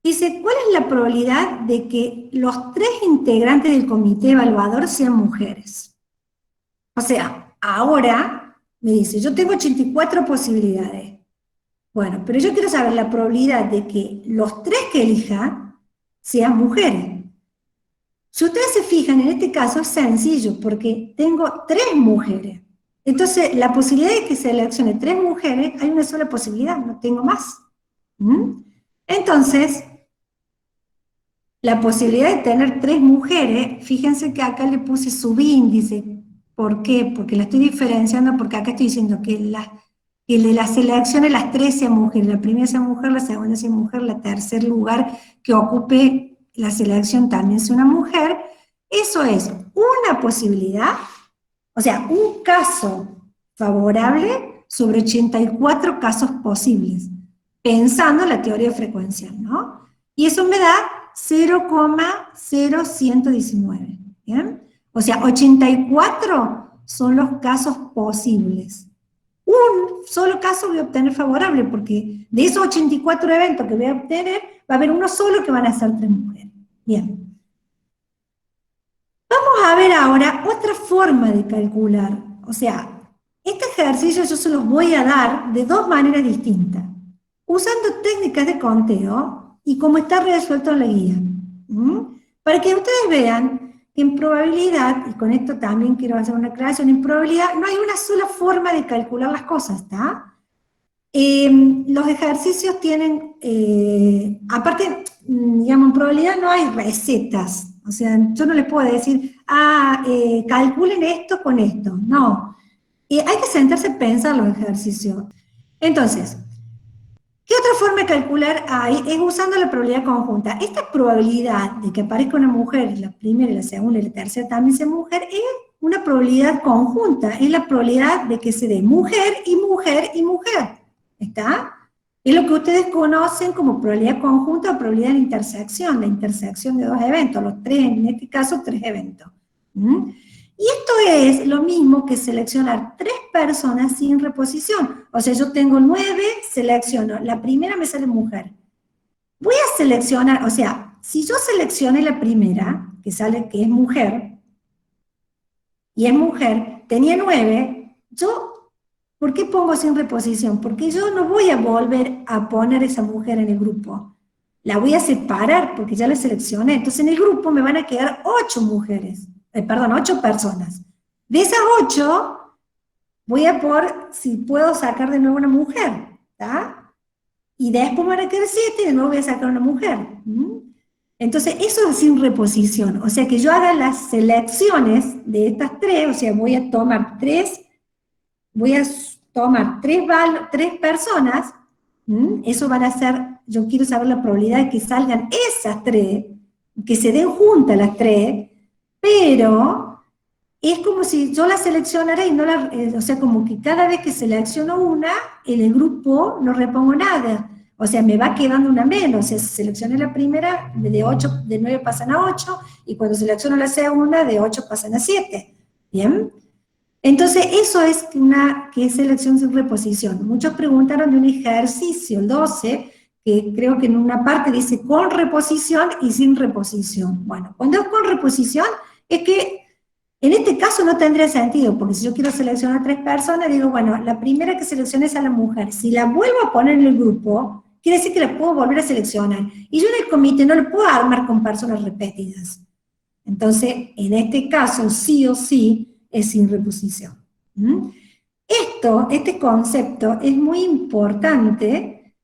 Dice, ¿cuál es la probabilidad de que los 3 integrantes del comité evaluador sean mujeres? O sea, ahora me dice, yo tengo 84 posibilidades. Bueno, pero yo quiero saber la probabilidad de que los 3 que elija sean mujeres. Si ustedes se fijan, en este caso es sencillo, porque tengo 3 mujeres. Entonces, la posibilidad de que seleccione 3 mujeres, hay una sola posibilidad, no tengo más. Entonces, la posibilidad de tener 3 mujeres, fíjense que acá le puse subíndice. ¿Por qué? Porque la estoy diferenciando, porque acá estoy diciendo que el de las selecciones, las 3 sean mujeres, la primera sea mujer, la segunda sea mujer, la tercer lugar que ocupe la selección también sea una mujer. Eso es una posibilidad, o sea, un caso favorable sobre 84 casos posibles, pensando en la teoría frecuencial, ¿no? Y eso me da 0,0119, ¿bien? O sea, 84 son los casos posibles. Un solo caso voy a obtener favorable, porque de esos 84 eventos que voy a obtener, va a haber uno solo que van a ser 3 mujeres. Bien. Vamos a ver ahora otra forma de calcular. O sea, este ejercicio yo se los voy a dar de 2 maneras distintas, usando técnicas de conteo y como está resuelto en la guía. Para que ustedes vean que en probabilidad, y con esto también quiero hacer una aclaración, en probabilidad no hay una sola forma de calcular las cosas, ¿está? Los ejercicios tienen, aparte, digamos, en probabilidad no hay recetas. O sea, yo no les puedo decir, calculen esto con esto. No. Hay que sentarse a pensar los ejercicios. Entonces, ¿qué otra forma de calcular hay? Es usando la probabilidad conjunta. Esta probabilidad de que aparezca una mujer, la primera, la segunda y la tercera también sea mujer, es una probabilidad conjunta. Es la probabilidad de que se dé mujer y mujer y mujer. ¿Está? Es lo que ustedes conocen como probabilidad conjunta o probabilidad de intersección, la intersección de 2 eventos, los 3, en este caso 3 eventos. Y esto es lo mismo que seleccionar 3 personas sin reposición. O sea, yo tengo 9, selecciono, la primera me sale mujer. Voy a seleccionar, o sea, si yo seleccioné la primera, que sale que es mujer, y es mujer, tenía 9, ¿por qué pongo sin reposición? Porque yo no voy a volver a poner esa mujer en el grupo. la voy a separar porque ya la seleccioné. Entonces en el grupo me van a quedar 8 mujeres, perdón, 8 personas. De esas 8, voy a por, si puedo sacar de nuevo una mujer, ¿está? Y después me van a quedar 7 y de nuevo voy a sacar una mujer. Entonces eso es sin reposición, o sea que yo haga las selecciones de estas 3, o sea, voy a tomar 3 personas, eso van a ser, yo quiero saber la probabilidad de que salgan esas 3, que se den juntas las 3, pero es como si yo la seleccionara y no la, o sea, como que cada vez que selecciono una, en el grupo no repongo nada, o sea, me va quedando una menos, o sea, si seleccioné la primera, de 9 pasan a 8, y cuando selecciono la segunda, de 8 pasan a 7, ¿bien? Entonces, eso es que es selección sin reposición. Muchos preguntaron de un ejercicio, el 12, que creo que en una parte dice con reposición y sin reposición. Bueno, cuando es con reposición, es que en este caso no tendría sentido, porque si yo quiero seleccionar 3 personas, digo, bueno, la primera que seleccione es a la mujer. Si la vuelvo a poner en el grupo, quiere decir que la puedo volver a seleccionar. Y yo en el comité no lo puedo armar con personas repetidas. Entonces, en este caso, sí o sí, es sin reposición. Este concepto es muy importante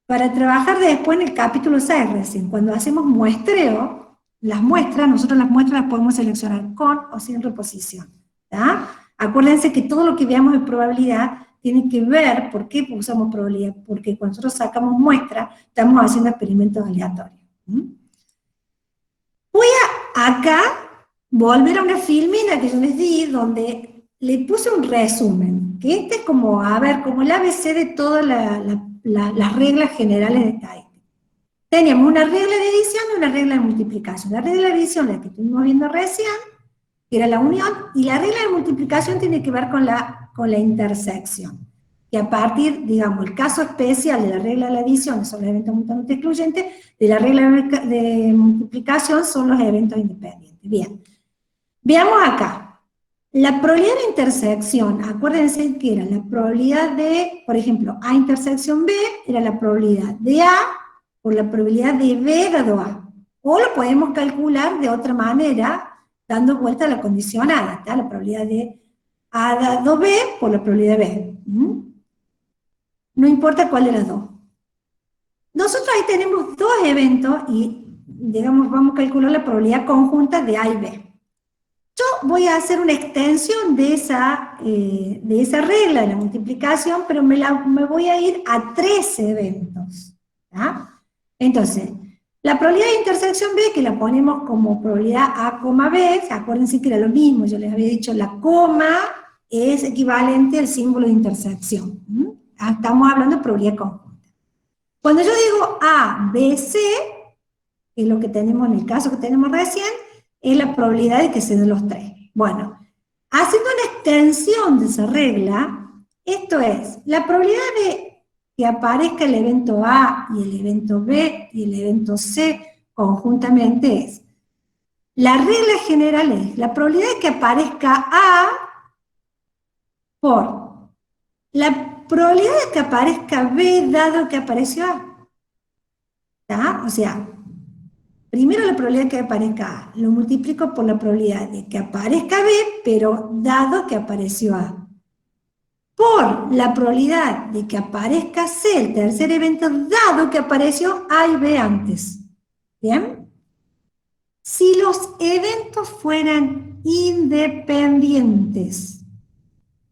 para trabajar después en el capítulo 6 recién. Cuando hacemos muestreo, nosotros las muestras las podemos seleccionar con o sin reposición. ¿tá? Acuérdense que todo lo que veamos de probabilidad tiene que ver, ¿por qué usamos probabilidad? Porque cuando nosotros sacamos muestra, estamos haciendo experimentos aleatorios. Voy a acá volver a una filmina que yo les di, donde le puse un resumen, que este es como, a ver, como el ABC de todas las reglas generales de estadística. Teníamos una regla de edición y una regla de multiplicación. La regla de edición, la que estuvimos viendo recién, que era la unión, y la regla de multiplicación tiene que ver con la intersección. Que a partir, digamos, el caso especial de la regla de la adición son los eventos mutuamente excluyentes, de la regla de multiplicación son los eventos independientes. Bien, veamos acá. La probabilidad de intersección, acuérdense que era la probabilidad de, por ejemplo, A intersección B, era la probabilidad de A por la probabilidad de B dado A. O lo podemos calcular de otra manera, dando vuelta a la condicionada, ¿está? La probabilidad de A dado B por la probabilidad de B. No importa cuál de las dos. Nosotros ahí tenemos 2 eventos y, digamos, vamos a calcular la probabilidad conjunta de A y B. Yo voy a hacer una extensión de esa regla de la multiplicación, pero me voy a ir a 3 eventos. ¿tá? Entonces, la probabilidad de intersección B, que la ponemos como probabilidad A, B, acuérdense que era lo mismo, yo les había dicho, la coma es equivalente al símbolo de intersección. Estamos hablando de probabilidad conjunta. Cuando yo digo A, B, C, que es lo que tenemos en el caso que tenemos recién, es la probabilidad de que se den los 3. Bueno, haciendo una extensión de esa regla, esto es, la probabilidad de que aparezca el evento A y el evento B y el evento C conjuntamente es, la regla general es, la probabilidad de que aparezca A por la probabilidad de que aparezca B dado que apareció A. ¿Tá? O sea, primero la probabilidad de que aparezca A, lo multiplico por la probabilidad de que aparezca B, pero dado que apareció A. Por la probabilidad de que aparezca C, el tercer evento, dado que apareció A y B antes. ¿Bien? Si los eventos fueran independientes,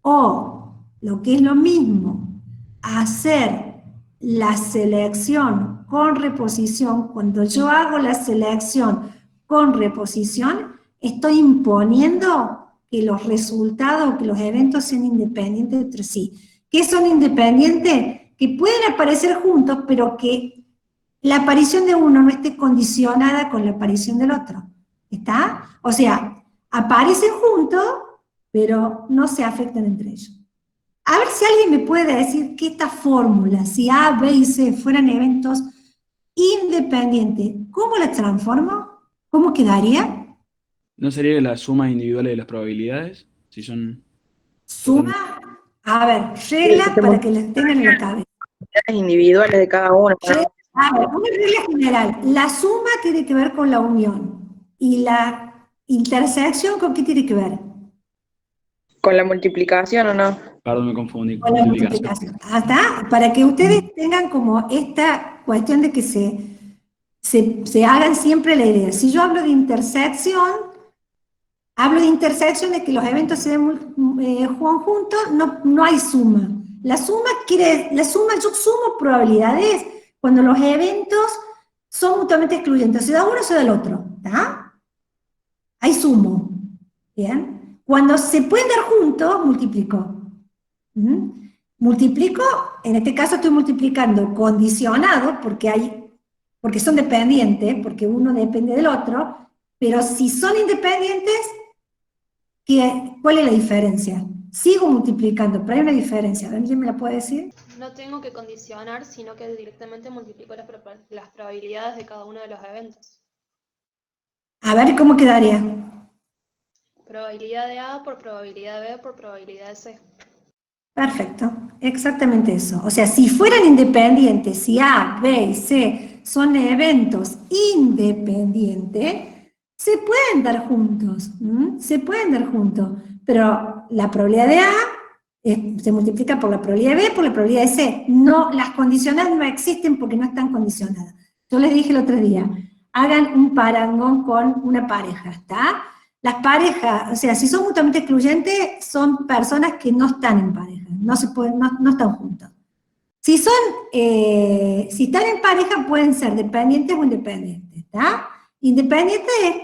o, lo que es lo mismo, hacer la selección con reposición, cuando yo hago la selección con reposición, estoy imponiendo que los resultados, que los eventos sean independientes entre sí. ¿Qué son independientes? Que pueden aparecer juntos, pero que la aparición de uno no esté condicionada con la aparición del otro. ¿Está? O sea, aparecen juntos, pero no se afectan entre ellos. A ver si alguien me puede decir que esta fórmula, si A, B y C fueran eventos independientes, ¿cómo la transformo? ¿Cómo quedaría? ¿No sería la suma individual de las probabilidades? Si son... Suma, a ver, reglas para que las tengan en la cabeza. probabilidades individuales de cada uno. A ver, una regla general, la suma tiene que ver con la unión, y la intersección, ¿con qué tiene que ver? ¿Con la multiplicación o no? Perdón, me confundí. Con la multiplicación. ¿Hasta? Para que ustedes tengan como esta cuestión de que se hagan siempre la idea. Si yo hablo de intersección de que los eventos se juegan juntos, no hay suma. La suma, yo sumo probabilidades cuando los eventos son mutuamente excluyentes, se da uno o se da el otro, ¿está? Ahí sumo, ¿bien? Cuando se pueden dar juntos, multiplico. Multiplico, en este caso estoy multiplicando condicionado, porque son dependientes, porque uno depende del otro, pero si son independientes, ¿cuál es la diferencia? Sigo multiplicando, pero hay una diferencia. ¿Alguien me la puede decir? No tengo que condicionar, sino que directamente multiplico las probabilidades de cada uno de los eventos. A ver, ¿cómo quedaría? Probabilidad de A por probabilidad de B por probabilidad de C. Perfecto, exactamente eso. O sea, si fueran independientes, si A, B y C son eventos independientes, se pueden dar juntos, se pueden dar juntos, pero la probabilidad de A se multiplica por la probabilidad de B por la probabilidad de C. No, las condicionales no existen porque no están condicionadas. Yo les dije el otro día, hagan un parangón con una pareja, ¿está? Las parejas, o sea, si son mutuamente excluyentes, son personas que no están en pareja, no están juntos. Si están en pareja, pueden ser dependientes o independientes, ¿está? Independiente es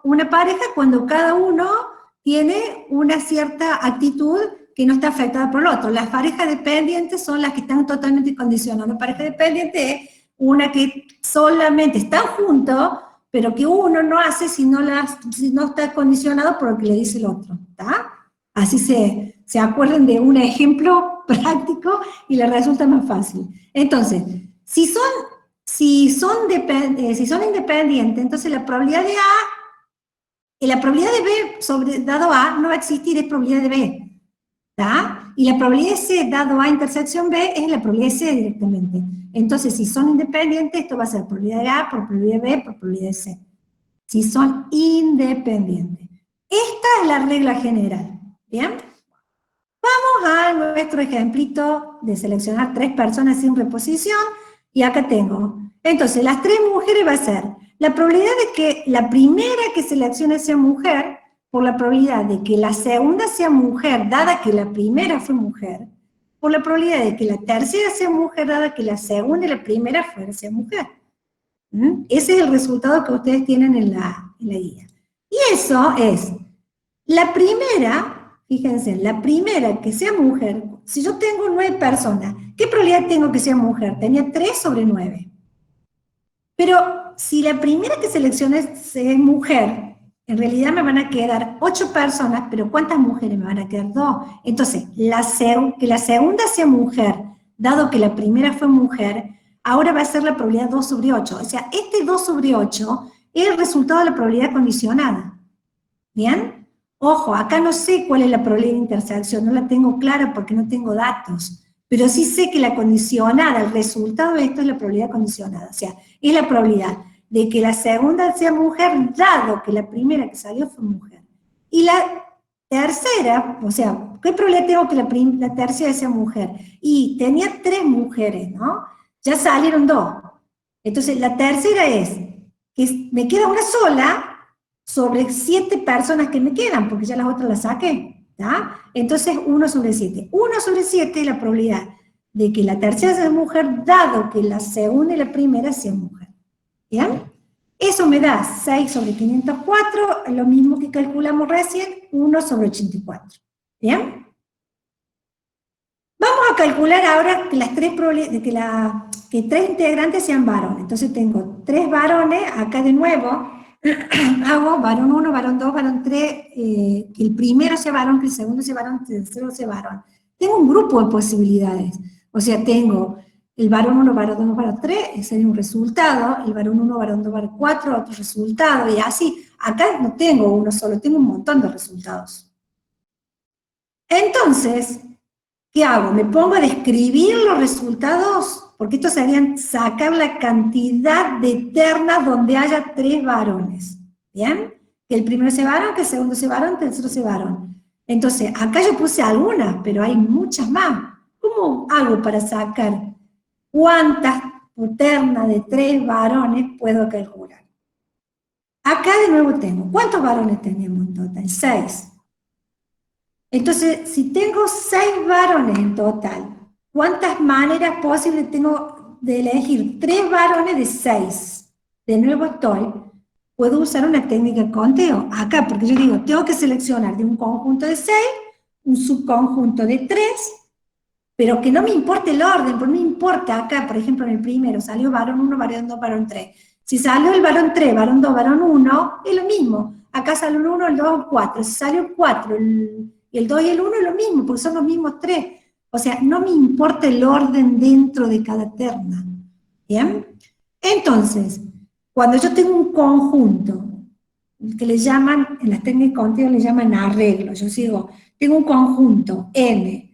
una pareja cuando cada uno tiene una cierta actitud que no está afectada por el otro. Las parejas dependientes son las que están totalmente condicionadas. Una pareja dependiente es una que solamente están juntos, pero que uno no hace si no está condicionado por lo que le dice el otro, ¿está? Así se acuerden de un ejemplo práctico y les resulta más fácil. Entonces, si son independientes, entonces la probabilidad de A y la probabilidad de B dado A no va a existir, es probabilidad de B, ¿está? Y la probabilidad de C dado A intersección B es la probabilidad de C directamente. Entonces, si son independientes, esto va a ser probabilidad de A por probabilidad de B por probabilidad de C. Si son independientes. Esta es la regla general, ¿bien? Vamos a nuestro ejemplito de seleccionar 3 personas sin reposición, y acá tengo. Entonces, las 3 mujeres va a ser la probabilidad de que la primera que seleccione sea mujer, por la probabilidad de que la segunda sea mujer, dada que la primera fue mujer, por la probabilidad de que la tercera sea mujer, dada que la segunda y la primera sea mujer. Ese es el resultado que ustedes tienen en la guía. Y eso es, la primera, fíjense, la primera que sea mujer, si yo tengo 9 personas, ¿qué probabilidad tengo que sea mujer? Tenía 3 sobre 9. Pero si la primera que seleccioné es mujer, en realidad me van a quedar 8 personas, pero ¿cuántas mujeres me van a quedar? 2. Entonces, que la segunda sea mujer, dado que la primera fue mujer, ahora va a ser la probabilidad 2 sobre 8. O sea, este 2 sobre 8 es el resultado de la probabilidad condicionada. ¿Bien? Ojo, acá no sé cuál es la probabilidad de intersección, no la tengo clara porque no tengo datos, pero sí sé que la condicionada, el resultado de esto es la probabilidad condicionada. O sea, es la probabilidad de que la segunda sea mujer, dado que la primera que salió fue mujer. Y la tercera, o sea, ¿qué probabilidad tengo que la tercera sea mujer? Y tenía 3 mujeres, ¿no? Ya salieron 2. Entonces, la tercera es que me queda una sola sobre 7 personas que me quedan, porque ya las otras las saqué, ¿tá? Entonces, 1 sobre 7. 1 sobre 7 es la probabilidad de que la tercera sea mujer, dado que la segunda y la primera sean mujer. ¿Bien? Eso me da 6 sobre 504, lo mismo que calculamos recién, 1 sobre 84. ¿Bien? Vamos a calcular ahora que las 3 probabilidades, que 3 integrantes sean varones. Entonces tengo 3 varones, acá de nuevo, hago varón 1, varón 2, varón 3, que el primero sea varón, que el segundo sea varón, que el tercero sea varón. Tengo un grupo de posibilidades. O sea, tengo el varón 1, varón 2, varón 3, ese sería un resultado, el varón 1, varón 2, varón 4, otro resultado, y así. Acá no tengo uno solo, tengo un montón de resultados. Entonces, ¿qué hago? ¿Me pongo a describir los resultados? Porque estos serían sacar la cantidad de ternas donde haya 3 varones, ¿bien? Que el primero sea varón, que el segundo sea varón, que el tercero sea varón. Entonces, acá yo puse algunas, pero hay muchas más. ¿Cómo hago para sacar cuántas ternas de 3 varones puedo calcular? Acá de nuevo tengo, ¿cuántos varones tenemos en total? 6. Entonces, si tengo 6 varones en total, ¿cuántas maneras posibles tengo de elegir 3 varones de 6? De nuevo puedo usar una técnica de conteo acá, porque yo digo, tengo que seleccionar de un conjunto de 6, un subconjunto de 3, pero que no me importe el orden, porque no me importa acá, por ejemplo, en el primero salió varón 1, varón 2, varón 3. Si salió el varón 3, varón 2, varón 1, es lo mismo. Acá salió el 1, el 2, el 4. Si salió el 4, el 2 y el 1 es lo mismo, porque son los mismos 3. O sea, no me importa el orden dentro de cada terna. ¿Bien? Entonces, cuando yo tengo un conjunto, que le llaman, en las técnicas de conteo le llaman arreglo, yo digo, tengo un conjunto N,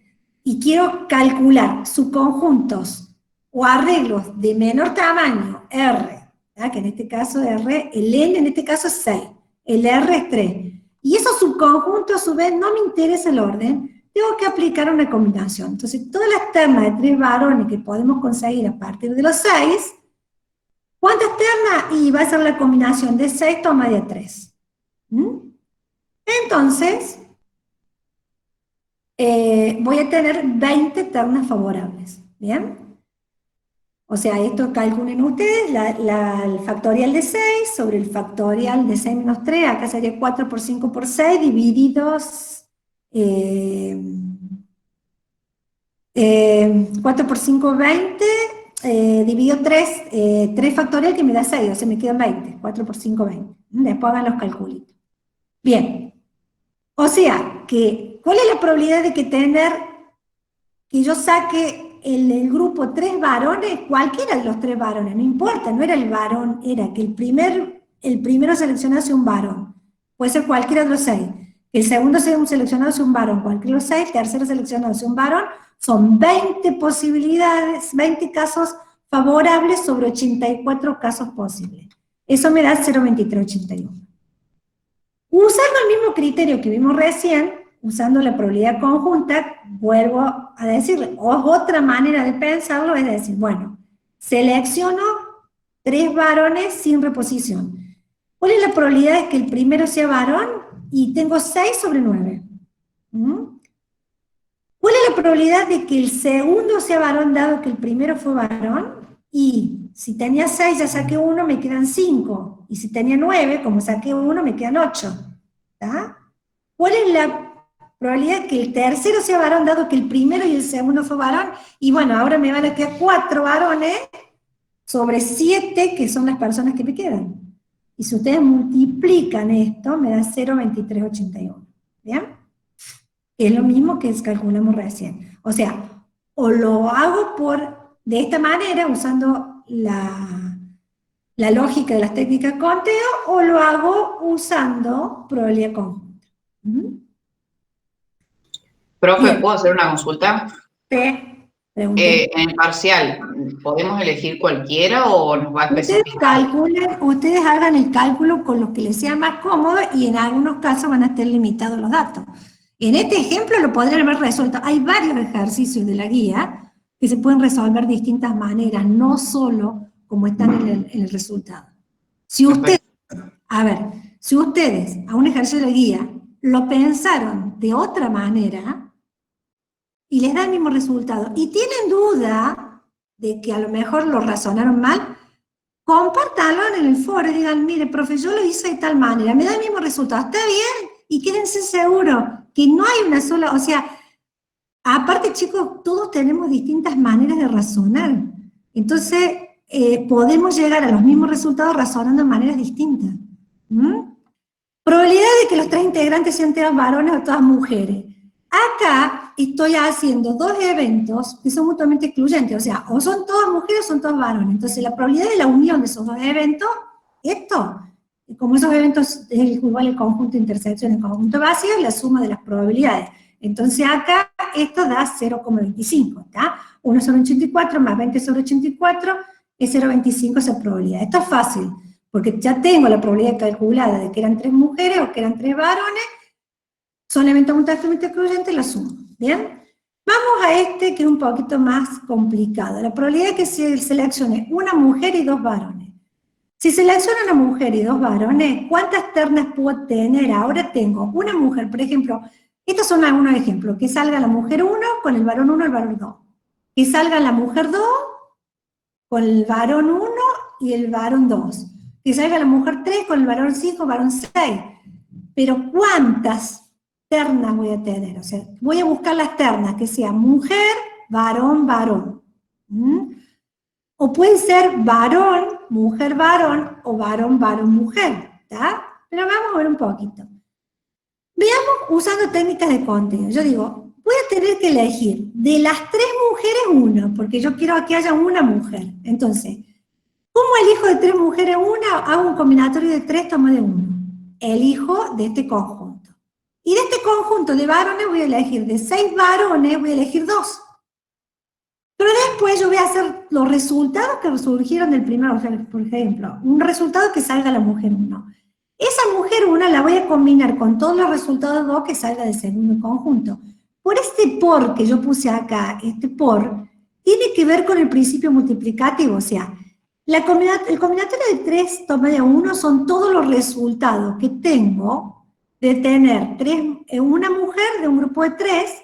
y quiero calcular subconjuntos o arreglos de menor tamaño, R, ¿verdad? Que en este caso R, el N en este caso es 6, el R es 3, y esos subconjuntos a su vez no me interesa el orden, tengo que aplicar una combinación. Entonces todas las ternas de 3 varones que podemos conseguir a partir de los 6, ¿cuántas ternas? Y va a ser la combinación de 6 toma de 3. Entonces, voy a tener 20 ternas favorables, ¿bien? O sea, esto calculen ustedes, el factorial de 6 sobre el factorial de 6 menos 3, acá sería 4 por 5 por 6, divididos, 4 por 5, 20, dividido 3, 3 factorial que me da 6, o sea, me quedan 20, 4 por 5, 20. Después hagan los calculitos. Bien, o sea, que, ¿cuál es la probabilidad de que yo saque el grupo 3 varones? Cualquiera de los 3 varones, no importa, no era el varón, era que el primero seleccionase un varón, puede ser cualquiera de los 6, que el segundo sea un seleccionado sea un varón, cualquiera de los 6, tercero seleccionado sea un varón, son 20 posibilidades, 20 casos favorables sobre 84 casos posibles. Eso me da 0,2381. Usando el mismo criterio que vimos recién, usando la probabilidad conjunta, vuelvo a decirle, otra manera de pensarlo es decir, bueno, selecciono 3 varones sin reposición. ¿Cuál es la probabilidad de que el primero sea varón? Y tengo 6 sobre 9. ¿Cuál es la probabilidad de que el segundo sea varón dado que el primero fue varón? Y si tenía 6 ya saqué 1, me quedan 5. Y si tenía 9, como saqué 1, me quedan 8. ¿Está? ¿Cuál es la probabilidad de que el tercero sea varón dado que el primero y el segundo fue varón? Y bueno, ahora me van a quedar 4 varones sobre 7, que son las personas que me quedan. Y si ustedes multiplican esto, me da 0,2381. ¿Bien? Es lo mismo que calculamos recién. O sea, o lo hago de esta manera, usando la lógica de las técnicas de conteo, o lo hago usando probabilidad conjunta. Profe, Bien. ¿puedo hacer una consulta? En el parcial, ¿podemos elegir cualquiera o nos va a especificar? Ustedes hagan el cálculo con lo que les sea más cómodo y en algunos casos van a estar limitados los datos. En este ejemplo lo podrían haber resuelto. Hay varios ejercicios de la guía que se pueden resolver de distintas maneras, no solo como están en el resultado. Si ustedes, a un ejercicio de la guía lo pensaron de otra manera y les da el mismo resultado, y tienen duda de que a lo mejor lo razonaron mal, compártanlo en el foro y digan, mire, profe, yo lo hice de tal manera, me da el mismo resultado, está bien, y quédense seguros que no hay una sola, o sea, aparte chicos, todos tenemos distintas maneras de razonar, entonces podemos llegar a los mismos resultados razonando de maneras distintas. Probabilidad de que los 3 integrantes sean todas varones o todas mujeres. Acá estoy haciendo 2 eventos que son mutuamente excluyentes, o sea, o son todas mujeres o son todos varones. Entonces la probabilidad de la unión de esos 2 eventos, como esos eventos es igual el conjunto de intersección, el conjunto vacío, es la suma de las probabilidades. Entonces acá esto da 0,25, ¿está? 1 sobre 84 más 20 sobre 84 es 0,25 esa probabilidad. Esto es fácil, porque ya tengo la probabilidad calculada de que eran 3 mujeres o que eran 3 varones, son eventos múltiplemente excluyentes, la sumo, ¿bien? Vamos a este que es un poquito más complicado. La probabilidad de que se seleccione una mujer y 2 varones. Si selecciono una mujer y 2 varones, ¿cuántas ternas puedo tener? Ahora tengo una mujer, por ejemplo, estos son algunos ejemplos, que salga la mujer 1 con el varón 1 y el varón 2. Que salga la mujer 2 con el varón 1 y el varón 2. Que salga la mujer 3 con el varón 5, varón 6. Pero ¿cuántas ternas voy a tener? O sea, voy a buscar las ternas que sean mujer, varón, varón. O puede ser varón, varón, o varón, varón, mujer, ¿está? Pero vamos a ver un poquito. Veamos usando técnicas de conteo. Yo digo, voy a tener que elegir de las 3 mujeres una, porque yo quiero que haya una mujer. Entonces, ¿cómo elijo de 3 mujeres una? Hago un combinatorio de 3, toma de 1. Elijo de este conjunto. Y de este conjunto de varones voy a elegir, de 6 varones voy a elegir 2. Pero después yo voy a hacer los resultados que surgieron del primero, o sea, por ejemplo, un resultado que salga la mujer 1. Esa mujer 1 la voy a combinar con todos los resultados 2 que salga del segundo conjunto. Por este por que yo puse acá, este por, tiene que ver con el principio multiplicativo, o sea, el combinatorio de 3 toma de 1 son todos los resultados que tengo de tener una mujer de un grupo de 3,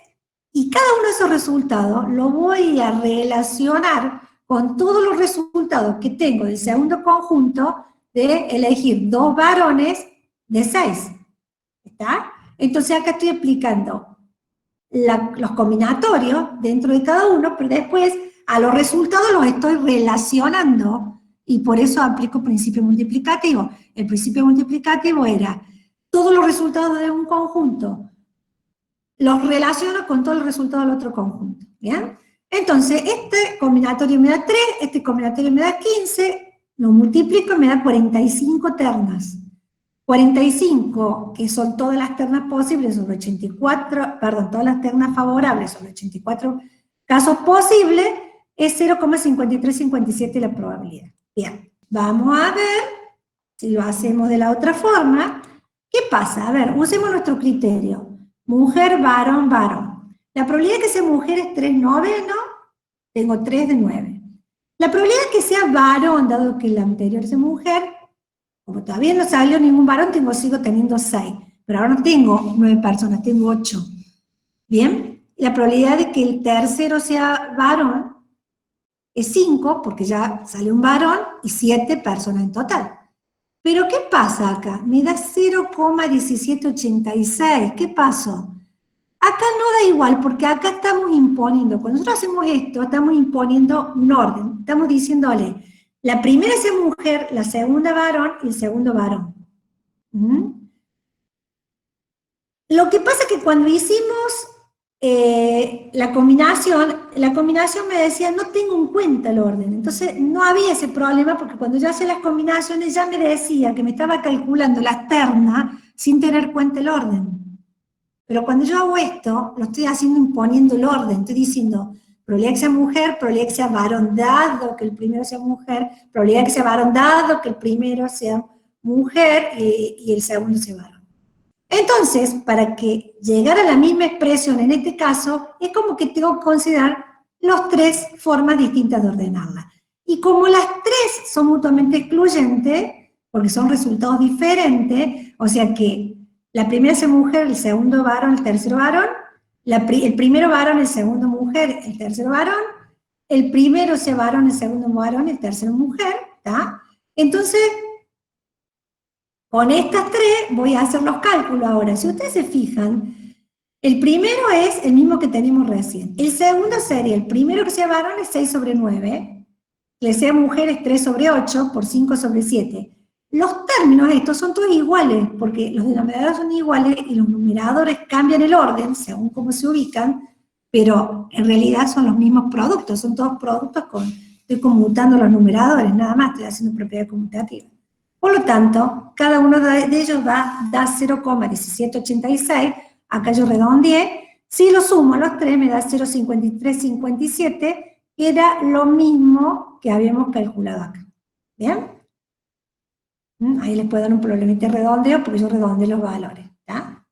y cada uno de esos resultados lo voy a relacionar con todos los resultados que tengo del segundo conjunto de elegir 2 varones de 6. ¿Está? Entonces acá estoy explicando los combinatorios dentro de cada uno, pero después a los resultados los estoy relacionando y por eso aplico principio multiplicativo. El principio multiplicativo era todos los resultados de un conjunto los relaciono con todos los resultados del otro conjunto, ¿bien? Entonces, este combinatorio me da 3, este combinatorio me da 15, lo multiplico y me da 45 ternas. 45, que son todas las ternas posibles sobre 84, perdón, todas las ternas favorables sobre 84 casos posibles, es 0,5357 la probabilidad. Bien, vamos a ver si lo hacemos de la otra forma. ¿Qué pasa? A ver, usemos nuestro criterio. Mujer, varón, varón. La probabilidad de que sea mujer es 3 noveno, tengo 3 de 9. La probabilidad de que sea varón, dado que la anterior es mujer, como todavía no salió ningún varón, sigo teniendo 6. Pero ahora no tengo 9 personas, tengo 8. ¿Bien? La probabilidad de que el tercero sea varón es 5, porque ya salió un varón, y 7 personas en total. Pero ¿qué pasa acá? Me da 0,1786. ¿Qué pasó? Acá no da igual, porque acá estamos imponiendo, cuando nosotros hacemos esto, estamos imponiendo un orden. Estamos diciéndole, la primera es mujer, la segunda varón y el segundo varón. Lo que pasa es que cuando hicimos la combinación me decía, no tengo en cuenta el orden. Entonces no había ese problema, porque cuando yo hacía las combinaciones ya me decía que me estaba calculando las ternas sin tener en cuenta el orden. Pero cuando yo hago esto, lo estoy haciendo imponiendo el orden. Estoy diciendo, probabilidad que sea mujer, probabilidad que sea varón dado que el primero sea mujer, probabilidad que sea varón dado que el primero sea mujer y el segundo sea varón. Entonces, para que llegara a la misma expresión en este caso, es como que tengo que considerar las 3 formas distintas de ordenarla. Y como las 3 son mutuamente excluyentes, porque son resultados diferentes, o sea que la primera es mujer, el segundo varón, el tercero varón, el primero varón, el segundo mujer, el tercero varón, el primero sea varón, el segundo varón, el tercero mujer, ¿está? Entonces, con estas 3 voy a hacer los cálculos ahora. Si ustedes se fijan, el primero es el mismo que tenemos recién. El segundo sería, el primero que sea varón es 6 sobre 9, que sea mujer es 3 sobre 8 por 5 sobre 7. Los términos estos son todos iguales, porque los denominadores son iguales y los numeradores cambian el orden según cómo se ubican, pero en realidad son los mismos productos, son todos productos estoy conmutando los numeradores, nada más, estoy haciendo propiedad conmutativa. Por lo tanto, cada uno de ellos da 0,1786, acá yo redondeé, Si lo sumo a los 3 me da 0,5357, que era lo mismo que habíamos calculado acá. ¿Bien? Ahí les puedo dar un problemita de redondeo porque yo redondeo los valores. ¿Está?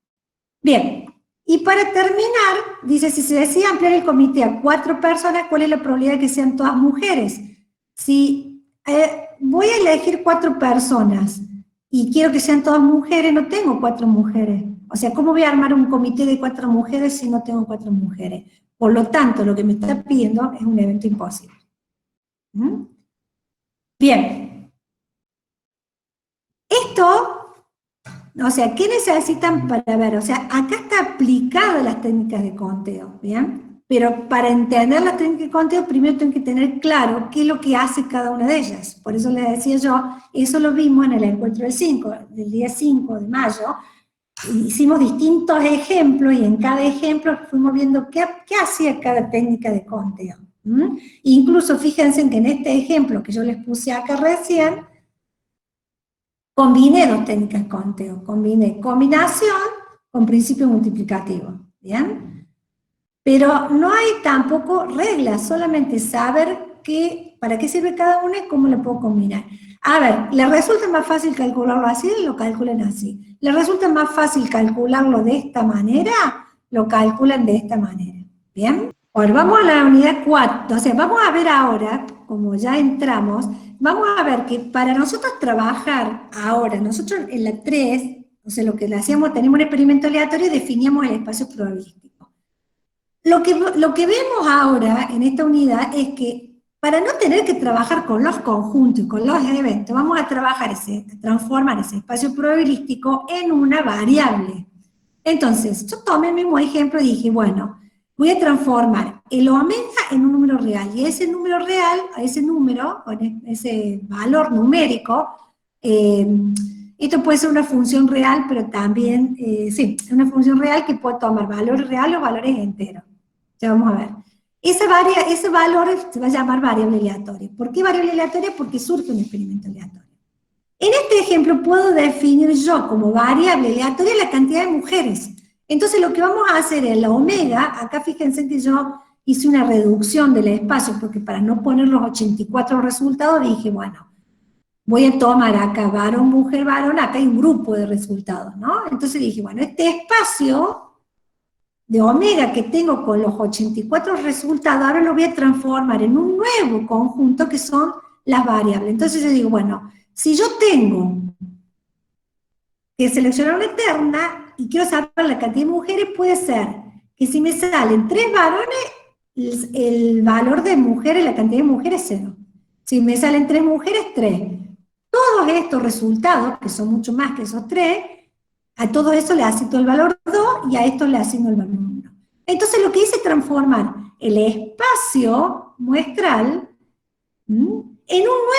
Bien. Y para terminar, dice, si se decide ampliar el comité a 4 personas, ¿cuál es la probabilidad de que sean todas mujeres? Si voy a elegir 4 personas y quiero que sean todas mujeres, no tengo 4 mujeres. O sea, ¿cómo voy a armar un comité de 4 mujeres si no tengo 4 mujeres? Por lo tanto, lo que me está pidiendo es un evento imposible. Bien. Esto... O sea, ¿qué necesitan para ver? O sea, acá está aplicada las técnicas de conteo, ¿bien? Pero para entender las técnicas de conteo, primero tengo que tener claro qué es lo que hace cada una de ellas. Por eso les decía yo, eso lo vimos en el encuentro del día 5 de mayo. Hicimos distintos ejemplos y en cada ejemplo fuimos viendo qué hacía cada técnica de conteo. Incluso fíjense que en este ejemplo que yo les puse acá recién, combiné 2 técnicas de conteo, combiné combinación con principio multiplicativo, ¿bien? Pero no hay tampoco reglas, solamente saber para qué sirve cada una y cómo lo puedo combinar. A ver, ¿les resulta más fácil calcularlo así? Lo calculan así. ¿Les resulta más fácil calcularlo de esta manera? Lo calculan de esta manera, ¿bien? Ahora, vamos a la unidad 4, o sea, vamos a ver ahora, como ya entramos, vamos a ver que para nosotros trabajar ahora, nosotros en la 3, o sea, lo que le hacíamos, tenemos un experimento aleatorio y definíamos el espacio probabilístico. Lo que vemos ahora en esta unidad es que para no tener que trabajar con los conjuntos y con los eventos, vamos a transformar ese espacio probabilístico en una variable. Entonces, yo tomé el mismo ejemplo y dije, bueno, voy a transformar el omega en un número real, y ese número real, ese valor numérico, esto puede ser una función real, pero también, sí, es una función real que puede tomar valores reales o valores enteros. Ya vamos a ver. Ese valor se va a llamar variable aleatoria. ¿Por qué variable aleatoria? Porque surge un experimento aleatorio. En este ejemplo puedo definir yo como variable aleatoria la cantidad de mujeres. Entonces lo que vamos a hacer es la omega, acá fíjense que yo hice una reducción del espacio, porque para no poner los 84 resultados dije, bueno, voy a tomar acá varón, mujer, varón, acá hay un grupo de resultados, ¿no? Entonces dije, bueno, este espacio de omega que tengo con los 84 resultados, ahora lo voy a transformar en un nuevo conjunto que son las variables. Entonces yo digo, bueno, si yo tengo que seleccionar una terna y quiero saber la cantidad de mujeres, puede ser que si me salen 3 varones, el valor de mujeres, la cantidad de mujeres es 0. Si me salen 3 mujeres, 3. Todos estos resultados, que son mucho más que esos 3, a todo eso le asigno el valor 2 y a esto le asigno el valor 1. Entonces lo que hice es transformar el espacio muestral en un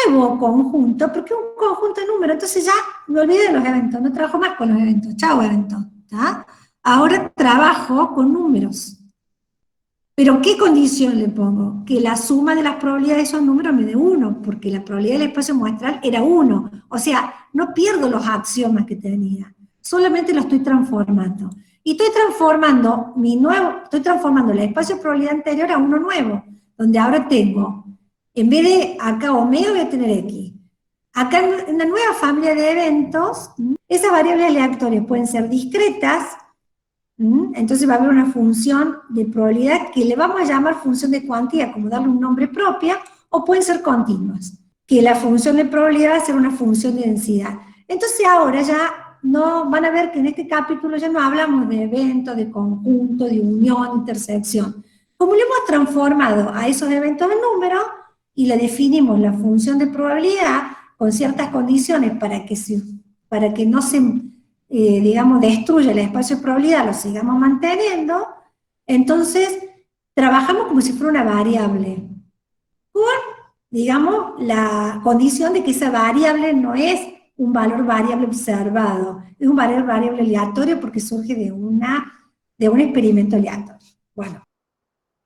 nuevo conjunto, porque es un conjunto de números, entonces ya me olvidé de los eventos, no trabajo más con los eventos, chao eventos, ¿tá? Ahora trabajo con números. Pero ¿qué condición le pongo? Que la suma de las probabilidades de esos números me dé 1, porque la probabilidad del espacio muestral era 1. O sea, no pierdo los axiomas que tenía, solamente lo estoy transformando. Y estoy transformando el espacio de probabilidad anterior a uno nuevo, donde ahora tengo, en vez de acá omega voy a tener x. Acá en una nueva familia de eventos, esas variables aleatorias pueden ser discretas, entonces va a haber una función de probabilidad que le vamos a llamar función de cuantía, como darle un nombre propio, o pueden ser continuas, que la función de probabilidad va a ser una función de densidad. Entonces ahora ya no van a ver que en este capítulo ya no hablamos de evento, de conjunto, de unión, intersección. Como le hemos transformado a esos eventos en números y le definimos la función de probabilidad con ciertas condiciones para que no se digamos, destruye el espacio de probabilidad, lo sigamos manteniendo, entonces trabajamos como si fuera una variable, con, digamos, la condición de que esa variable no es un valor variable observado, es un valor variable aleatorio porque surge de un experimento aleatorio. Bueno.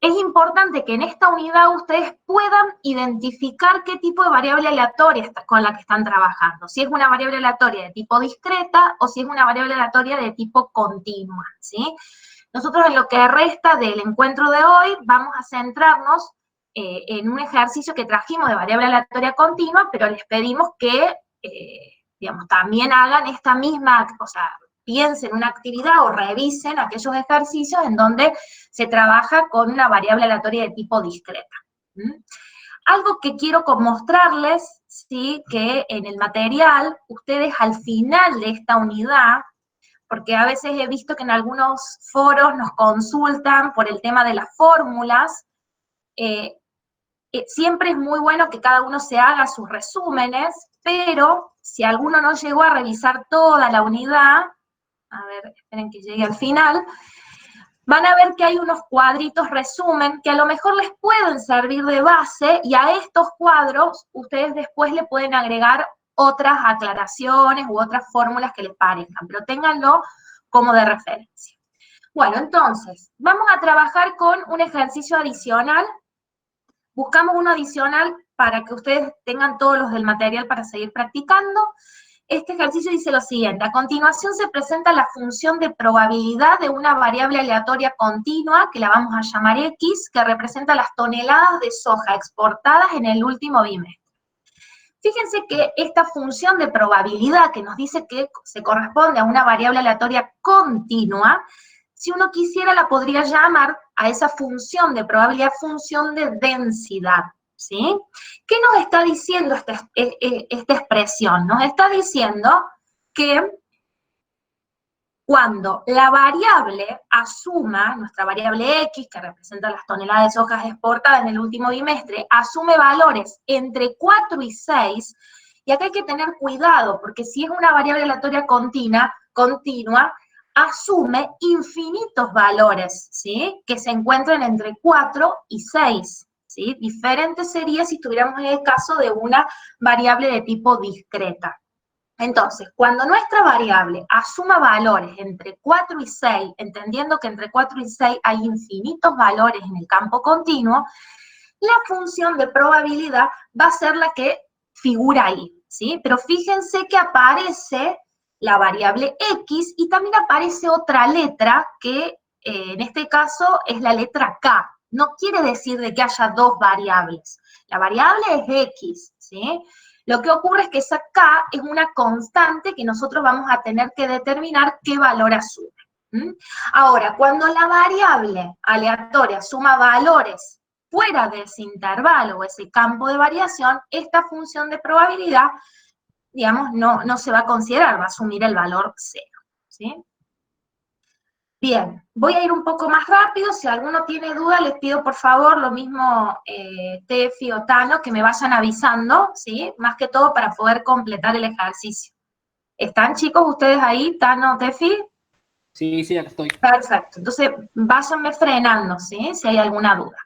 Es importante que en esta unidad ustedes puedan identificar qué tipo de variable aleatoria con la que están trabajando. Si es una variable aleatoria de tipo discreta o si es una variable aleatoria de tipo continua, ¿sí? Nosotros en lo que resta del encuentro de hoy vamos a centrarnos en un ejercicio que trajimos de variable aleatoria continua, pero les pedimos que, digamos, también hagan esta misma, o sea, piensen una actividad o revisen aquellos ejercicios en donde se trabaja con una variable aleatoria de tipo discreta. Algo que quiero mostrarles, ¿sí? Que en el material, ustedes al final de esta unidad, porque a veces he visto que en algunos foros nos consultan por el tema de las fórmulas, siempre es muy bueno que cada uno se haga sus resúmenes, pero si alguno no llegó a revisar toda la unidad, a ver, esperen que llegue al final, van a ver que hay unos cuadritos resumen que a lo mejor les pueden servir de base, y a estos cuadros ustedes después le pueden agregar otras aclaraciones u otras fórmulas que les parezcan, pero ténganlo como de referencia. Bueno, entonces, vamos a trabajar con un ejercicio adicional. Buscamos uno adicional para que ustedes tengan todos los del material para seguir practicando. Este ejercicio dice lo siguiente: a continuación se presenta la función de probabilidad de una variable aleatoria continua, que la vamos a llamar X, que representa las toneladas de soja exportadas en el último bimestre. Fíjense que esta función de probabilidad, que nos dice que se corresponde a una variable aleatoria continua, si uno quisiera la podría llamar a esa función de probabilidad función de densidad, ¿sí? ¿Qué nos está diciendo esta expresión? Nos está diciendo que cuando la variable asuma, nuestra variable X, que representa las toneladas de soja exportadas en el último bimestre, asume valores entre 4 y 6, y acá hay que tener cuidado, porque si es una variable aleatoria continua, asume infinitos valores, ¿sí? Que se encuentran entre 4 y 6, ¿sí? Diferente sería si estuviéramos en el caso de una variable de tipo discreta. Entonces, cuando nuestra variable asuma valores entre 4 y 6, entendiendo que entre 4 y 6 hay infinitos valores en el campo continuo, la función de probabilidad va a ser la que figura ahí, ¿sí? Pero fíjense que aparece la variable X y también aparece otra letra que en este caso es la letra K. No quiere decir de que haya dos variables. La variable es X, ¿sí? Lo que ocurre es que esa K es una constante que nosotros vamos a tener que determinar qué valor asume. Ahora, cuando la variable aleatoria suma valores fuera de ese intervalo o ese campo de variación, esta función de probabilidad, digamos, no se va a considerar, va a asumir el valor 0, ¿sí? Bien, voy a ir un poco más rápido. Si alguno tiene duda, les pido por favor, lo mismo Tefi o Tano, que me vayan avisando, ¿sí? Más que todo para poder completar el ejercicio. ¿Están, chicos, ustedes ahí, Tano, Tefi? Sí, sí, acá estoy. Perfecto, entonces váyanme frenando, ¿sí? Si hay alguna duda.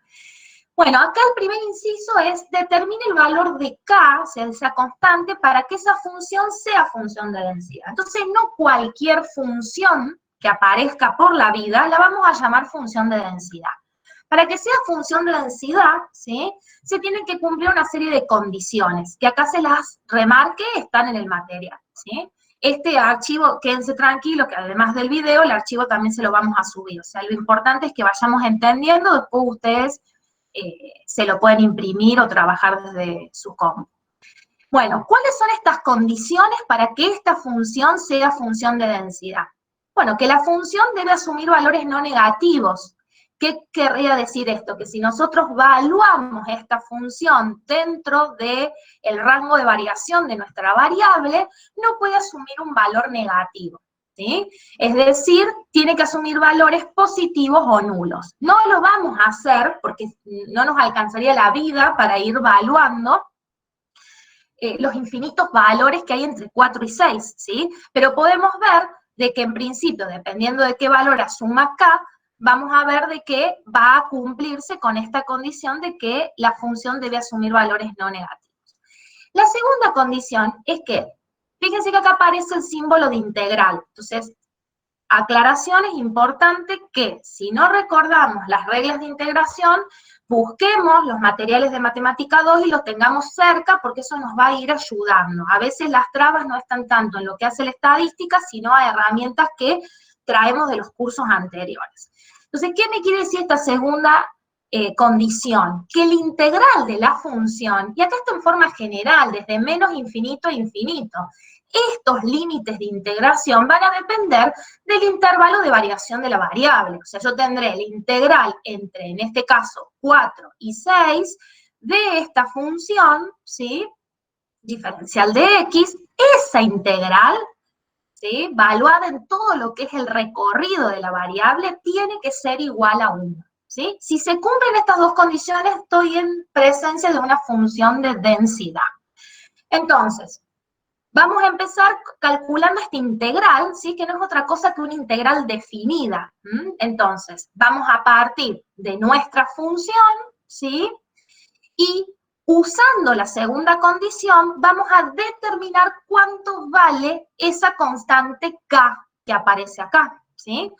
Bueno, acá el primer inciso es determine el valor de K, o sea, esa constante, para que esa función sea función de densidad. Entonces, no cualquier función que aparezca por la vida la vamos a llamar función de densidad. Para que sea función de densidad, ¿sí? Se tienen que cumplir una serie de condiciones, que acá se las remarque, están en el material, ¿sí? Este archivo, quédense tranquilos, que además del video, el archivo también se lo vamos a subir. O sea, lo importante es que vayamos entendiendo, después ustedes se lo pueden imprimir o trabajar desde su compu. Bueno, ¿cuáles son estas condiciones para que esta función sea función de densidad? Bueno, que la función debe asumir valores no negativos. ¿Qué querría decir esto? Que si nosotros evaluamos esta función dentro del rango de variación de nuestra variable, no puede asumir un valor negativo, ¿sí? Es decir, tiene que asumir valores positivos o nulos. No lo vamos a hacer porque no nos alcanzaría la vida para ir evaluando los infinitos valores que hay entre 4 y 6, ¿sí? Pero podemos ver de que en principio, dependiendo de qué valor asuma K, vamos a ver de que va a cumplirse con esta condición de que la función debe asumir valores no negativos. La segunda condición es que, fíjense que acá aparece el símbolo de integral. Entonces, aclaración, es importante que si no recordamos las reglas de integración, busquemos los materiales de Matemática 2 y los tengamos cerca, porque eso nos va a ir ayudando. A veces las trabas no están tanto en lo que hace la estadística, sino a herramientas que traemos de los cursos anteriores. Entonces, ¿qué me quiere decir esta segunda condición? Que el integral de la función, y acá está en forma general, desde menos infinito a infinito, estos límites de integración van a depender del intervalo de variación de la variable. O sea, yo tendré el integral entre, en este caso, 4 y 6 de esta función, ¿sí? Diferencial de x, esa integral, ¿sí? Valuada en todo lo que es el recorrido de la variable, tiene que ser igual a 1. ¿Sí? Si se cumplen estas dos condiciones, estoy en presencia de una función de densidad. Entonces, vamos a empezar calculando esta integral, ¿sí? Que no es otra cosa que una integral definida. Entonces, vamos a partir de nuestra función, ¿sí? Y usando la segunda condición, vamos a determinar cuánto vale esa constante k que aparece acá, ¿sí?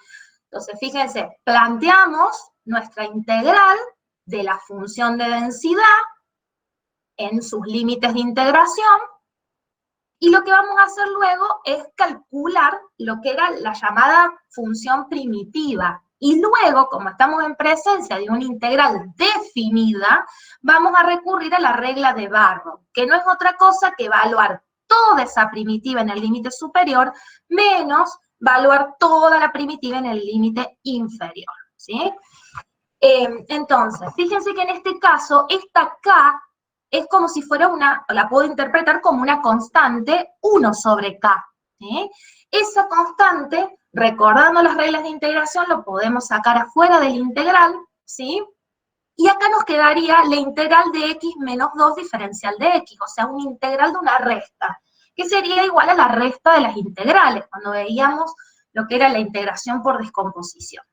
Entonces, fíjense, planteamos nuestra integral de la función de densidad en sus límites de integración, y lo que vamos a hacer luego es calcular lo que era la llamada función primitiva. Y luego, como estamos en presencia de una integral definida, vamos a recurrir a la regla de Barrow, que no es otra cosa que evaluar toda esa primitiva en el límite superior menos evaluar toda la primitiva en el límite inferior, ¿sí? Entonces, fíjense que en este caso, esta k es como si fuera la puedo interpretar como una constante 1 sobre k, ¿sí? Esa constante, recordando las reglas de integración, lo podemos sacar afuera del integral, ¿sí? Y acá nos quedaría la integral de x menos 2 diferencial de x, o sea, una integral de una resta, que sería igual a la resta de las integrales, cuando veíamos lo que era la integración por descomposición.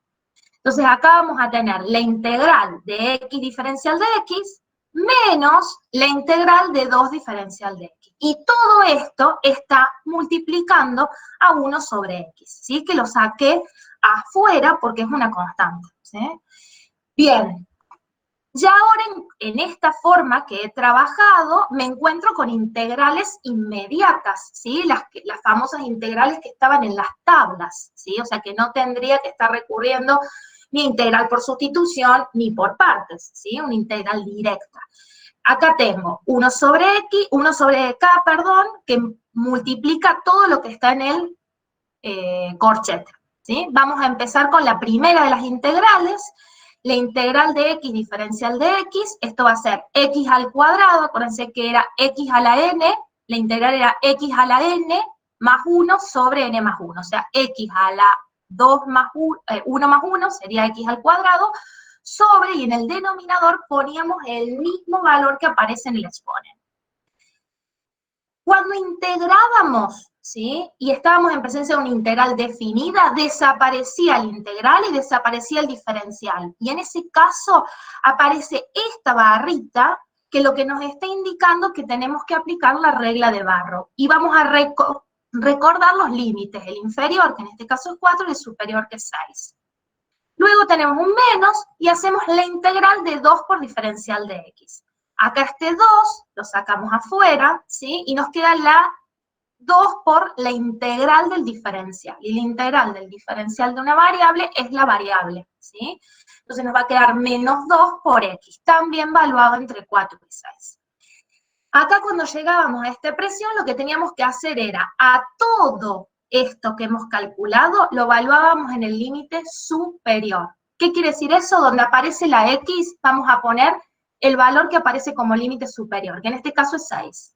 Entonces acá vamos a tener la integral de x diferencial de x menos la integral de 2 diferencial de x. Y todo esto está multiplicando a 1 sobre x, ¿sí? Que lo saqué afuera porque es una constante, ¿sí? Bien. Ya ahora en esta forma que he trabajado, me encuentro con integrales inmediatas, ¿sí? Las famosas integrales que estaban en las tablas, ¿sí? O sea, que no tendría que estar recurriendo ni integral por sustitución ni por partes, ¿sí? Una integral directa. Acá tengo 1 sobre k, que multiplica todo lo que está en el corchete, ¿sí? Vamos a empezar con la primera de las integrales. La integral de x diferencial de x, esto va a ser x al cuadrado, acuérdense que era x a la n, la integral era x a la n más 1 sobre n más 1, o sea, x a la 2 más 1 más 1 sería x al cuadrado, sobre, y en el denominador poníamos el mismo valor que aparece en el exponente. Cuando integrábamos, ¿sí? Y estábamos en presencia de una integral definida, desaparecía el integral y desaparecía el diferencial. Y en ese caso aparece esta barrita que lo que nos está indicando que tenemos que aplicar la regla de Barrow. Y vamos a recordar los límites, el inferior, que en este caso es 4, y el superior, que es 6. Luego tenemos un menos y hacemos la integral de 2 por diferencial de x. Acá este 2 lo sacamos afuera, ¿sí? Y nos queda la 2 por la integral del diferencial. Y la integral del diferencial de una variable es la variable, ¿sí? Entonces nos va a quedar menos 2 por x, también valuado entre 4 y 6. Acá cuando llegábamos a esta expresión, lo que teníamos que hacer era a todo esto que hemos calculado, lo evaluábamos en el límite superior. ¿Qué quiere decir eso? Donde aparece la x, vamos a poner el valor que aparece como límite superior, que en este caso es 6.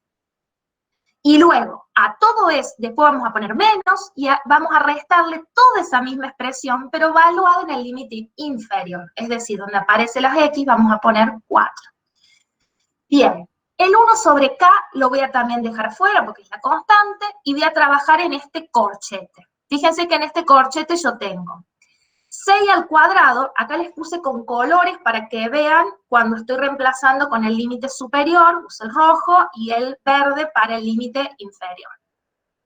Y luego, a todo esto, después vamos a poner menos, y vamos a restarle toda esa misma expresión, pero evaluada en el límite inferior. Es decir, donde aparece las x, vamos a poner 4. Bien. El 1 sobre k lo voy a también dejar fuera porque es la constante, y voy a trabajar en este corchete. Fíjense que en este corchete yo tengo 6 al cuadrado, acá les puse con colores para que vean cuando estoy reemplazando con el límite superior, uso el rojo, y el verde para el límite inferior.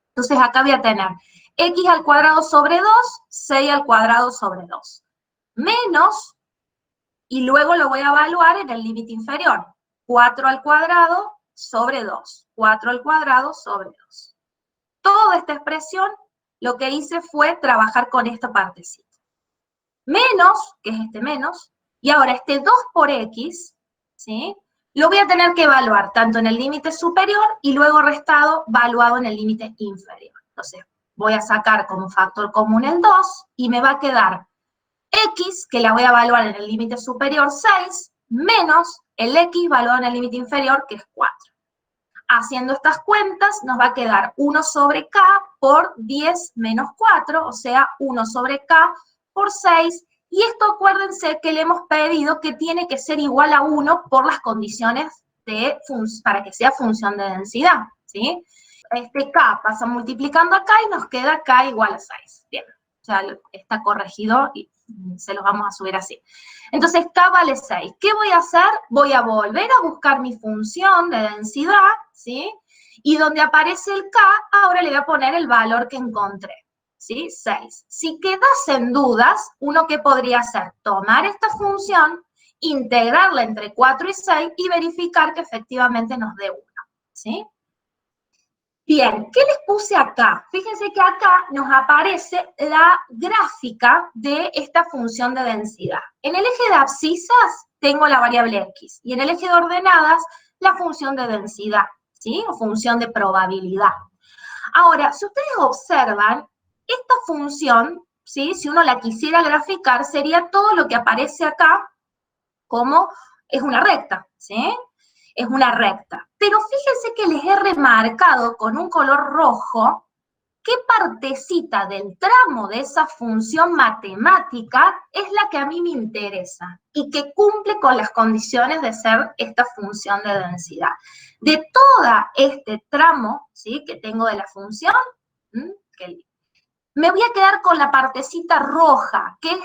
Entonces acá voy a tener x al cuadrado sobre 2, 6 al cuadrado sobre 2. Menos, y luego lo voy a evaluar en el límite inferior. 4 al cuadrado sobre 2. 4 al cuadrado sobre 2. Toda esta expresión lo que hice fue trabajar con esta partecita. Menos, que es este menos, y ahora este 2 por x, ¿sí? Lo voy a tener que evaluar tanto en el límite superior y luego restado, valuado en el límite inferior. Entonces, voy a sacar como factor común el 2 y me va a quedar x, que la voy a evaluar en el límite superior, 6, menos el x valuado en el límite inferior, que es 4. Haciendo estas cuentas, nos va a quedar 1 sobre k por 10 menos 4, o sea, 1 sobre k por 6, y esto acuérdense que le hemos pedido que tiene que ser igual a 1 por las condiciones para que sea función de densidad, ¿sí? Este k pasa multiplicando acá y nos queda k igual a 6. Bien, ya está corregido y se los vamos a subir así. Entonces, k vale 6. ¿Qué voy a hacer? Voy a volver a buscar mi función de densidad, ¿sí? Y donde aparece el k, ahora le voy a poner el valor que encontré, ¿sí? 6. Si quedasen dudas, uno que podría hacer, tomar esta función, integrarla entre 4 y 6 y verificar que efectivamente nos dé 1, ¿sí? Bien, ¿qué les puse acá? Fíjense que acá nos aparece la gráfica de esta función de densidad. En el eje de abscisas tengo la variable x, y en el eje de ordenadas la función de densidad, ¿sí? O función de probabilidad. Ahora, si ustedes observan, esta función, ¿sí? Si uno la quisiera graficar, sería todo lo que aparece acá como es una recta, ¿sí? Es una recta. Pero fíjense que les he remarcado con un color rojo qué partecita del tramo de esa función matemática es la que a mí me interesa y que cumple con las condiciones de ser esta función de densidad. De todo este tramo, ¿sí? Que tengo de la función, me voy a quedar con la partecita roja, que es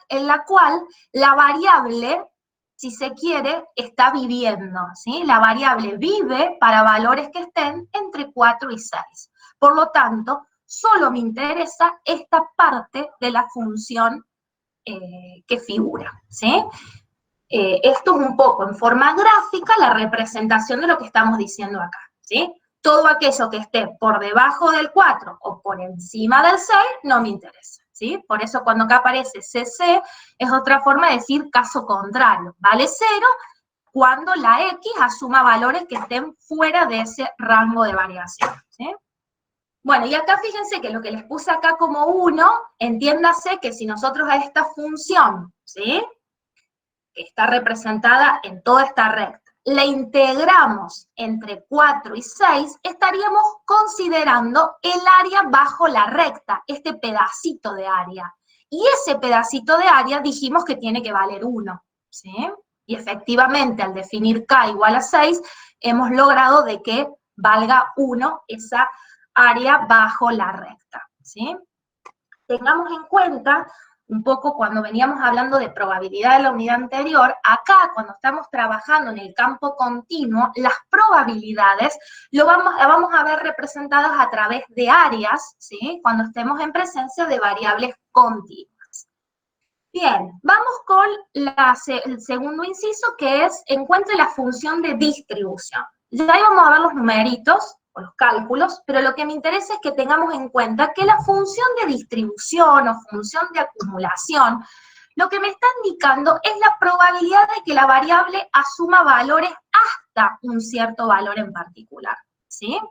en la cual la variable, si se quiere, está viviendo, ¿sí? La variable vive para valores que estén entre 4 y 6. Por lo tanto, solo me interesa esta parte de la función que figura, ¿sí? Esto es un poco en forma gráfica la representación de lo que estamos diciendo acá, ¿sí? Todo aquello que esté por debajo del 4 o por encima del 6 no me interesa, ¿sí? Por eso cuando acá aparece CC es otra forma de decir caso contrario. Vale 0 cuando la X asuma valores que estén fuera de ese rango de variación, ¿sí? Bueno, y acá fíjense que lo que les puse acá como 1, entiéndase que si nosotros a esta función, ¿sí? Que está representada en toda esta recta, la integramos entre 4 y 6, estaríamos considerando el área bajo la recta, este pedacito de área. Y ese pedacito de área dijimos que tiene que valer 1, ¿sí? Y efectivamente, al definir k igual a 6, hemos logrado de que valga 1 esa área bajo la recta, ¿sí? Tengamos en cuenta un poco cuando veníamos hablando de probabilidad de la unidad anterior, acá cuando estamos trabajando en el campo continuo, las probabilidades las vamos a ver representadas a través de áreas, ¿sí? Cuando estemos en presencia de variables continuas. Bien, vamos con el segundo inciso, que es encuentre la función de distribución. Ya íbamos a ver los numeritos, o los cálculos, pero lo que me interesa es que tengamos en cuenta que la función de distribución o función de acumulación, lo que me está indicando es la probabilidad de que la variable asuma valores hasta un cierto valor en particular, ¿sí?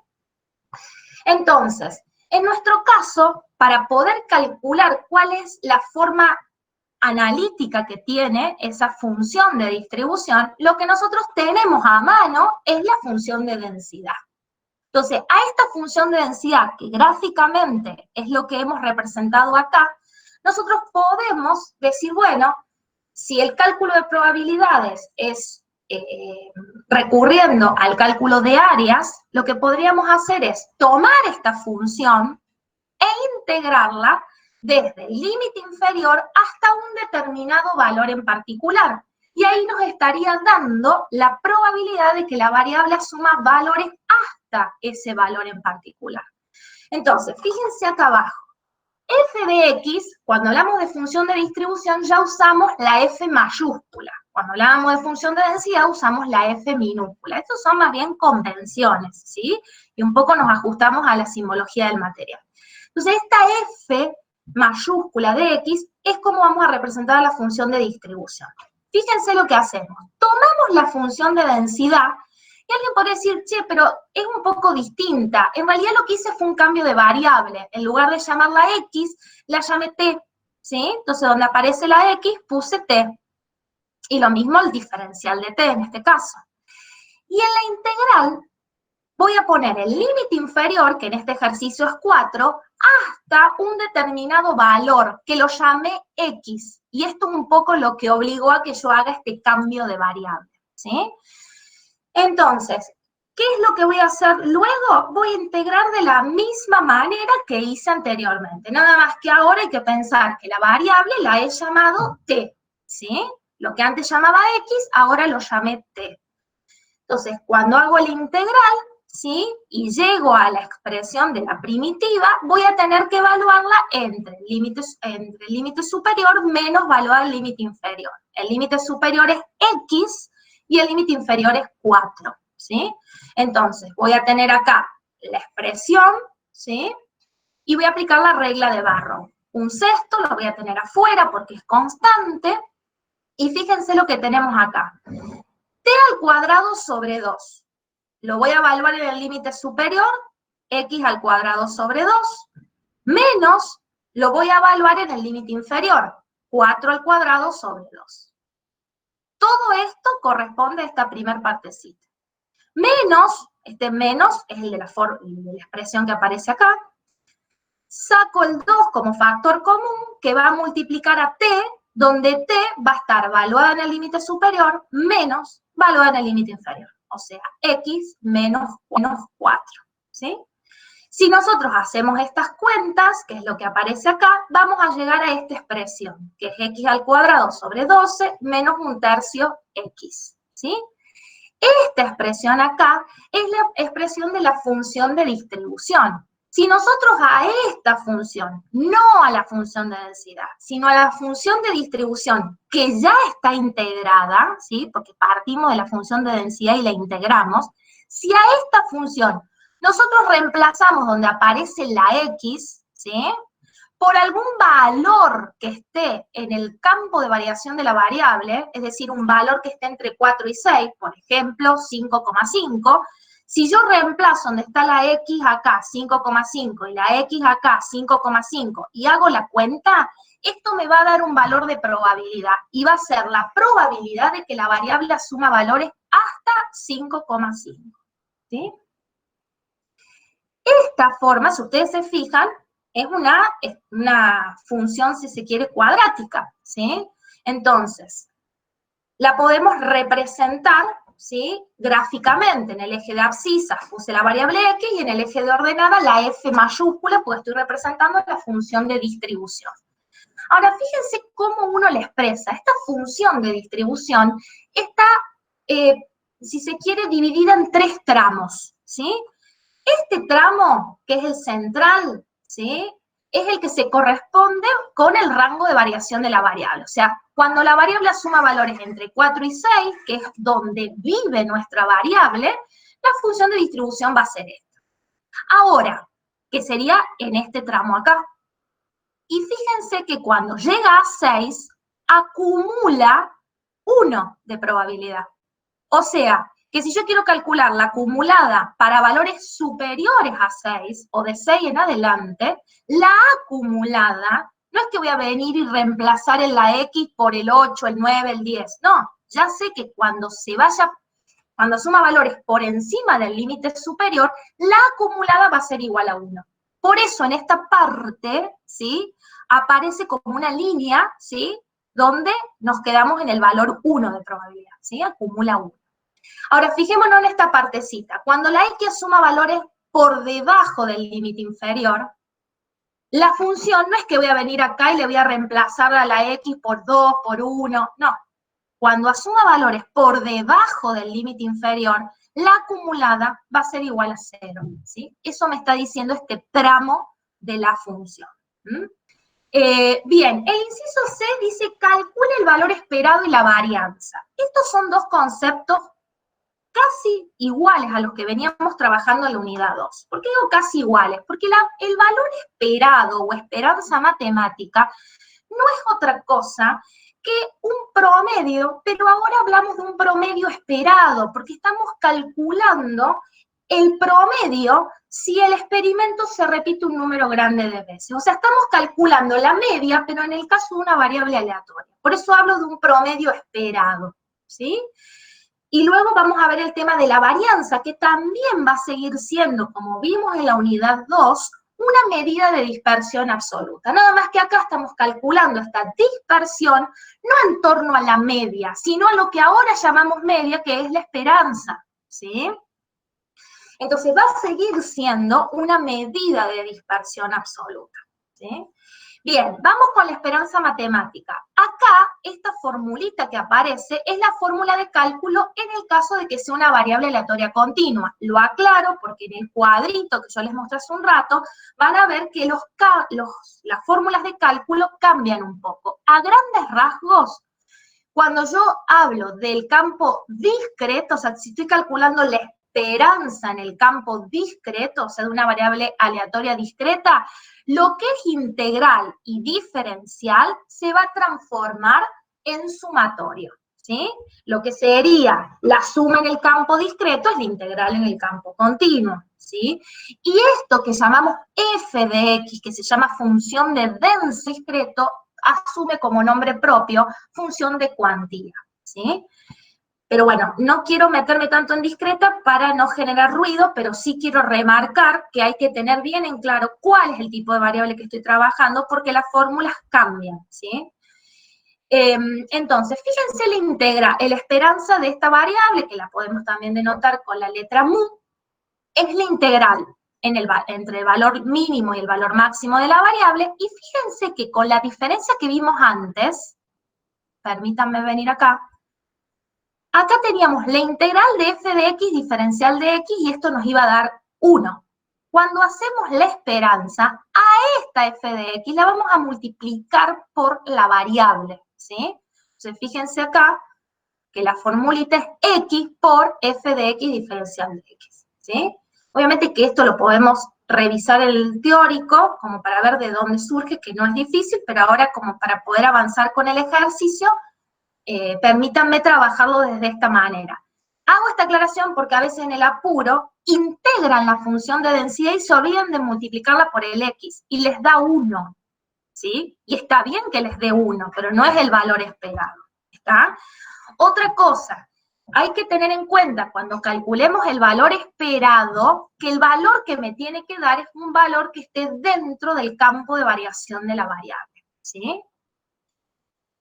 Entonces, en nuestro caso, para poder calcular cuál es la forma analítica que tiene esa función de distribución, lo que nosotros tenemos a mano es la función de densidad. Entonces, a esta función de densidad, que gráficamente es lo que hemos representado acá, nosotros podemos decir, bueno, si el cálculo de probabilidades es recurriendo al cálculo de áreas, lo que podríamos hacer es tomar esta función e integrarla desde el límite inferior hasta un determinado valor en particular. Y ahí nos estaría dando la probabilidad de que la variable asuma valores hasta ese valor en particular. Entonces, fíjense acá abajo. F de X, cuando hablamos de función de distribución, ya usamos la F mayúscula. Cuando hablamos de función de densidad, usamos la F minúscula. Estos son más bien convenciones, ¿sí? Y un poco nos ajustamos a la simbología del material. Entonces, esta f mayúscula de x es como vamos a representar la función de distribución. Fíjense lo que hacemos. Tomamos la función de densidad y alguien podría decir, che, pero es un poco distinta. En realidad lo que hice fue un cambio de variable. En lugar de llamarla x, la llamé t, ¿sí? Entonces, donde aparece la x, puse t. Y lo mismo el diferencial de t en este caso. Y en la integral voy a poner el límite inferior, que en este ejercicio es 4, hasta un determinado valor, que lo llamé x. Y esto es un poco lo que obligó a que yo haga este cambio de variable, ¿sí? Entonces, ¿qué es lo que voy a hacer luego? Voy a integrar de la misma manera que hice anteriormente. Nada más que ahora hay que pensar que la variable la he llamado t, ¿sí? Lo que antes llamaba x, ahora lo llamé t. Entonces, cuando hago el integral, ¿sí? Y llego a la expresión de la primitiva, voy a tener que evaluarla entre el límite superior menos valorar el límite inferior. El límite superior es x y el límite inferior es 4, ¿sí? Entonces, voy a tener acá la expresión, ¿sí? Y voy a aplicar la regla de Barrow. Un sexto lo voy a tener afuera porque es constante. Y fíjense lo que tenemos acá. T al cuadrado sobre 2. Lo voy a evaluar en el límite superior, x al cuadrado sobre 2, menos lo voy a evaluar en el límite inferior, 4 al cuadrado sobre 2. Todo esto corresponde a esta primera partecita. Menos, este menos es el de la expresión que aparece acá. Saco el 2 como factor común, que va a multiplicar a t, donde t va a estar evaluada en el límite superior, menos evaluada en el límite inferior. O sea, x menos 4, ¿sí? Si nosotros hacemos estas cuentas, que es lo que aparece acá, vamos a llegar a esta expresión, que es x al cuadrado sobre 12 menos 1/3 x, ¿sí? Esta expresión acá es la expresión de la función de distribución. Si nosotros a esta función, no a la función de densidad, sino a la función de distribución, que ya está integrada, ¿sí? Porque partimos de la función de densidad y la integramos, si a esta función nosotros reemplazamos donde aparece la x, ¿sí? Por algún valor que esté en el campo de variación de la variable, es decir, un valor que esté entre 4 y 6, por ejemplo, 5,5, si yo reemplazo donde está la x acá, 5,5, y la x acá, 5,5, y hago la cuenta, esto me va a dar un valor de probabilidad, y va a ser la probabilidad de que la variable asuma valores hasta 5,5, ¿sí? Esta forma, si ustedes se fijan, es una función, si se quiere, cuadrática, ¿sí? Entonces, la podemos representar, ¿sí? Gráficamente. En el eje de abscisas puse la variable x y en el eje de ordenada la f mayúscula, pues estoy representando la función de distribución. Ahora, fíjense cómo uno le expresa. Esta función de distribución está, si se quiere, dividida en 3 tramos, ¿sí? Este tramo, que es el central, ¿sí? Es el que se corresponde con el rango de variación de la variable. O sea, cuando la variable asuma valores entre 4 y 6, que es donde vive nuestra variable, la función de distribución va a ser esta. Ahora, que sería en este tramo acá. Y fíjense que cuando llega a 6, acumula 1 de probabilidad. O sea, que si yo quiero calcular la acumulada para valores superiores a 6, o de 6 en adelante, la acumulada no es que voy a venir y reemplazar en la x por el 8, el 9, el 10. No, ya sé que cuando suma valores por encima del límite superior, la acumulada va a ser igual a 1. Por eso en esta parte, ¿sí? Aparece como una línea, ¿sí? Donde nos quedamos en el valor 1 de probabilidad, ¿sí? Acumula 1. Ahora, fijémonos en esta partecita. Cuando la x asuma valores por debajo del límite inferior, la función no es que voy a venir acá y le voy a reemplazar a la x por 2, por 1, no. Cuando asuma valores por debajo del límite inferior, la acumulada va a ser igual a 0, ¿sí? Eso me está diciendo este tramo de la función. Bien, el inciso C dice calcule el valor esperado y la varianza. Estos son dos conceptos casi iguales a los que veníamos trabajando en la unidad 2. ¿Por qué digo casi iguales? Porque el valor esperado o esperanza matemática no es otra cosa que un promedio, pero ahora hablamos de un promedio esperado, porque estamos calculando el promedio si el experimento se repite un número grande de veces. O sea, estamos calculando la media, pero en el caso de una variable aleatoria. Por eso hablo de un promedio esperado, ¿sí? Y luego vamos a ver el tema de la varianza, que también va a seguir siendo, como vimos en la unidad 2, una medida de dispersión absoluta. Nada más que acá estamos calculando esta dispersión no en torno a la media, sino a lo que ahora llamamos media, que es la esperanza, ¿sí? Entonces va a seguir siendo una medida de dispersión absoluta, ¿sí? Bien, vamos con la esperanza matemática. Acá, esta formulita que aparece es la fórmula de cálculo en el caso de que sea una variable aleatoria continua. Lo aclaro porque en el cuadrito que yo les mostré hace un rato, van a ver que las fórmulas de cálculo cambian un poco. A grandes rasgos, cuando yo hablo del campo discreto, o sea, si estoy calculando la esperanza en el campo discreto, o sea, de una variable aleatoria discreta, lo que es integral y diferencial se va a transformar en sumatorio, ¿sí? Lo que sería la suma en el campo discreto es la integral en el campo continuo, ¿sí? Y esto que llamamos f de x, que se llama función de denso discreto, asume como nombre propio función de cuantía, ¿sí? Pero bueno, no quiero meterme tanto en discreta para no generar ruido, pero sí quiero remarcar que hay que tener bien en claro cuál es el tipo de variable que estoy trabajando, porque las fórmulas cambian, ¿sí? Entonces, fíjense la esperanza de esta variable, que la podemos también denotar con la letra mu, es la integral entre el valor mínimo y el valor máximo de la variable, y fíjense que con la diferencia que vimos antes, permítanme venir acá, acá teníamos la integral de f de x diferencial de x y esto nos iba a dar 1. Cuando hacemos la esperanza, a esta f de x la vamos a multiplicar por la variable, ¿sí? Entonces fíjense acá que la formulita es x por f de x diferencial de x, ¿sí? Obviamente que esto lo podemos revisar en el teórico, como para ver de dónde surge, que no es difícil, pero ahora como para poder avanzar con el ejercicio, permítanme trabajarlo desde esta manera. Hago esta aclaración porque a veces en el apuro integran la función de densidad y se olvidan de multiplicarla por el x, y les da 1, ¿sí? Y está bien que les dé 1, pero no es el valor esperado, ¿está? Otra cosa, hay que tener en cuenta cuando calculemos el valor esperado, que el valor que me tiene que dar es un valor que esté dentro del campo de variación de la variable, ¿sí?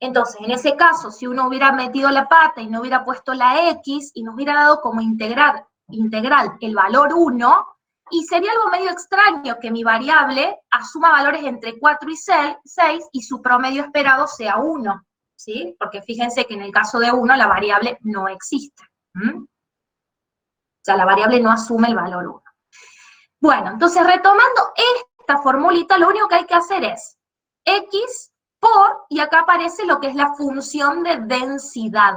Entonces, en ese caso, si uno hubiera metido la pata y no hubiera puesto la x y nos hubiera dado como integral el valor 1, y sería algo medio extraño que mi variable asuma valores entre 4 y 6 y su promedio esperado sea 1, ¿sí? Porque fíjense que en el caso de 1 la variable no existe. O sea, la variable no asume el valor 1. Bueno, entonces retomando esta formulita, lo único que hay que hacer es x por, y acá aparece lo que es la función de densidad.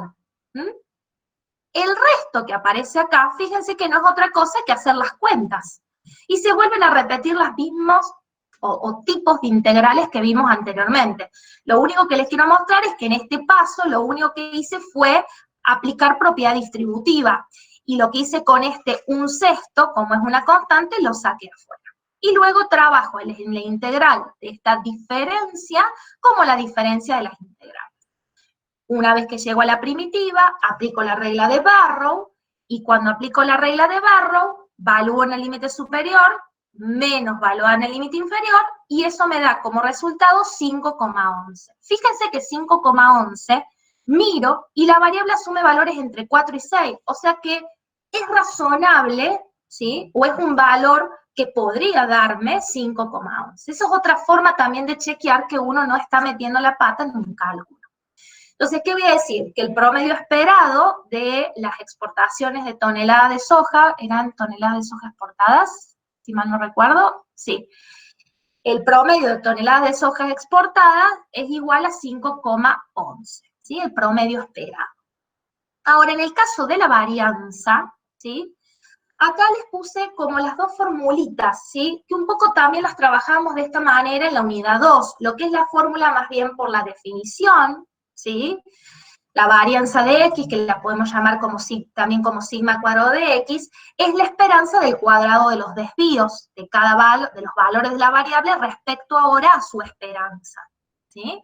El resto que aparece acá, fíjense que no es otra cosa que hacer las cuentas. Y se vuelven a repetir las mismas o tipos de integrales que vimos anteriormente. Lo único que les quiero mostrar es que en este paso lo único que hice fue aplicar propiedad distributiva. Y lo que hice con este 1/6, como es una constante, lo saqué afuera. Y luego trabajo en la integral de esta diferencia como la diferencia de las integrales. Una vez que llego a la primitiva, aplico la regla de Barrow, y cuando aplico la regla de Barrow, valúo en el límite superior, menos valúo en el límite inferior, y eso me da como resultado 5,11. Fíjense que 5,11 miro, y la variable asume valores entre 4 y 6, o sea que es razonable, ¿sí? O es un valor que podría darme 5,11. Esa es otra forma también de chequear que uno no está metiendo la pata en un cálculo. Entonces, ¿qué voy a decir? Que el promedio esperado de las exportaciones de toneladas de soja, ¿eran toneladas de soja exportadas? Si mal no recuerdo, sí. El promedio de toneladas de soja exportadas es igual a 5,11, ¿sí? El promedio esperado. Ahora, en el caso de la varianza, ¿sí? Acá les puse como las dos formulitas, ¿sí? Que un poco también las trabajamos de esta manera en la unidad 2, lo que es la fórmula más bien por la definición, ¿sí? La varianza de X, que la podemos llamar como, también como sigma cuadrado de X, es la esperanza del cuadrado de los desvíos de cada de los valores de la variable respecto ahora a su esperanza, ¿sí?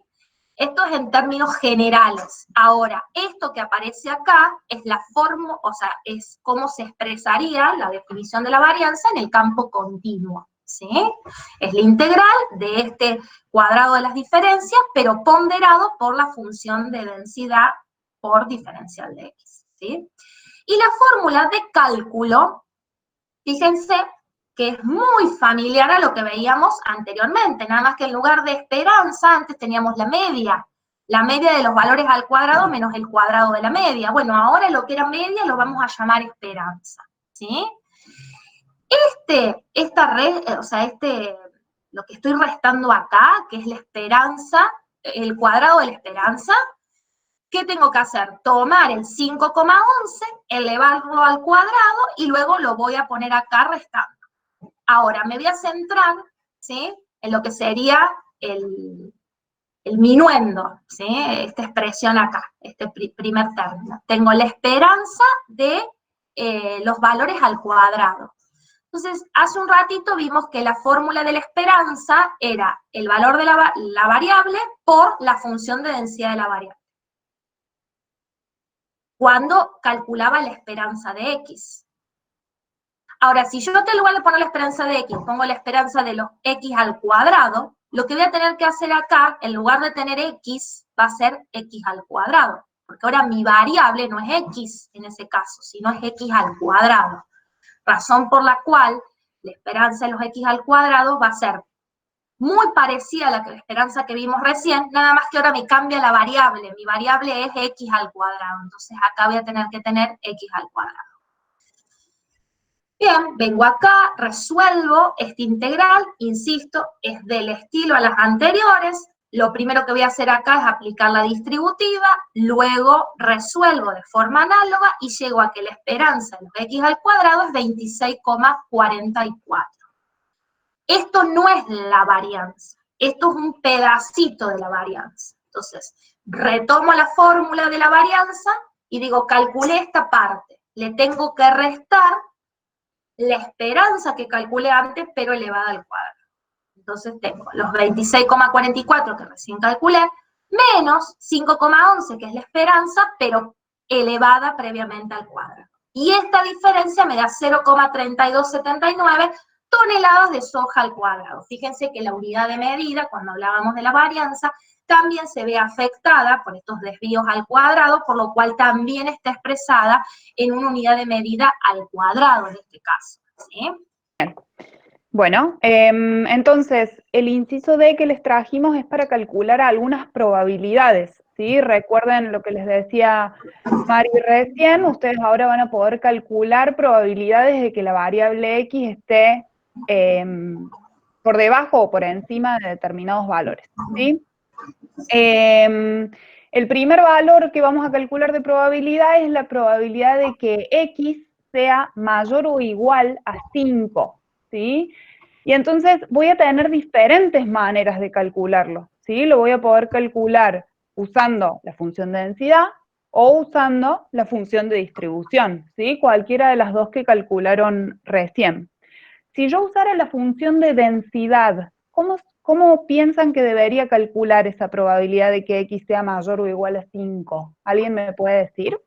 Esto es en términos generales. Ahora, esto que aparece acá es la forma, o sea, es cómo se expresaría la definición de la varianza en el campo continuo, ¿sí? Es la integral de este cuadrado de las diferencias, pero ponderado por la función de densidad por diferencial de X, ¿sí? Y la fórmula de cálculo, fíjense, que es muy familiar a lo que veíamos anteriormente, nada más que en lugar de esperanza, antes teníamos la media de los valores al cuadrado menos el cuadrado de la media. Bueno, ahora lo que era media lo vamos a llamar esperanza, ¿sí? Lo que estoy restando acá, que es la esperanza, el cuadrado de la esperanza, ¿qué tengo que hacer? Tomar el 5,11, elevarlo al cuadrado y luego lo voy a poner acá restando. Ahora, me voy a centrar, ¿sí?, en lo que sería el minuendo, ¿sí?, esta expresión acá, este primer término. Tengo la esperanza de los valores al cuadrado. Entonces, hace un ratito vimos que la fórmula de la esperanza era el valor de la variable por la función de densidad de la variable, cuando calculaba la esperanza de X. Ahora, si yo en lugar de poner la esperanza de X, pongo la esperanza de los X al cuadrado, lo que voy a tener que hacer acá, en lugar de tener X, va a ser X al cuadrado. Porque ahora mi variable no es X en ese caso, sino es X al cuadrado. Razón por la cual la esperanza de los X al cuadrado va a ser muy parecida a la esperanza que vimos recién, nada más que ahora me cambia la variable. Mi variable es X al cuadrado. Entonces acá voy a tener que tener X al cuadrado. Bien, vengo acá, resuelvo esta integral, insisto, es del estilo a las anteriores. Lo primero que voy a hacer acá es aplicar la distributiva, luego resuelvo de forma análoga y llego a que la esperanza de los X al cuadrado es 26,44. Esto no es la varianza, esto es un pedacito de la varianza. Entonces, retomo la fórmula de la varianza y digo, calculé esta parte. Le tengo que restar la esperanza que calculé antes, pero elevada al cuadrado. Entonces tengo los 26,44 que recién calculé, menos 5,11 que es la esperanza, pero elevada previamente al cuadrado. Y esta diferencia me da 0,3279 toneladas de soja al cuadrado. Fíjense que la unidad de medida, cuando hablábamos de la varianza, también se ve afectada por estos desvíos al cuadrado, por lo cual también está expresada en una unidad de medida al cuadrado en este caso, ¿sí? Bueno, entonces, el inciso D que les trajimos es para calcular algunas probabilidades, ¿sí? Recuerden lo que les decía Mari recién, ustedes ahora van a poder calcular probabilidades de que la variable X esté por debajo o por encima de determinados valores, ¿sí? El primer valor que vamos a calcular de probabilidad es la probabilidad de que X sea mayor o igual a 5, ¿sí? Y entonces voy a tener diferentes maneras de calcularlo, ¿sí? Lo voy a poder calcular usando la función de densidad o usando la función de distribución, ¿sí? Cualquiera de las dos que calcularon recién. Si yo usara la función de densidad, ¿cómo piensan que debería calcular esa probabilidad de que X sea mayor o igual a 5? ¿Alguien me puede decir?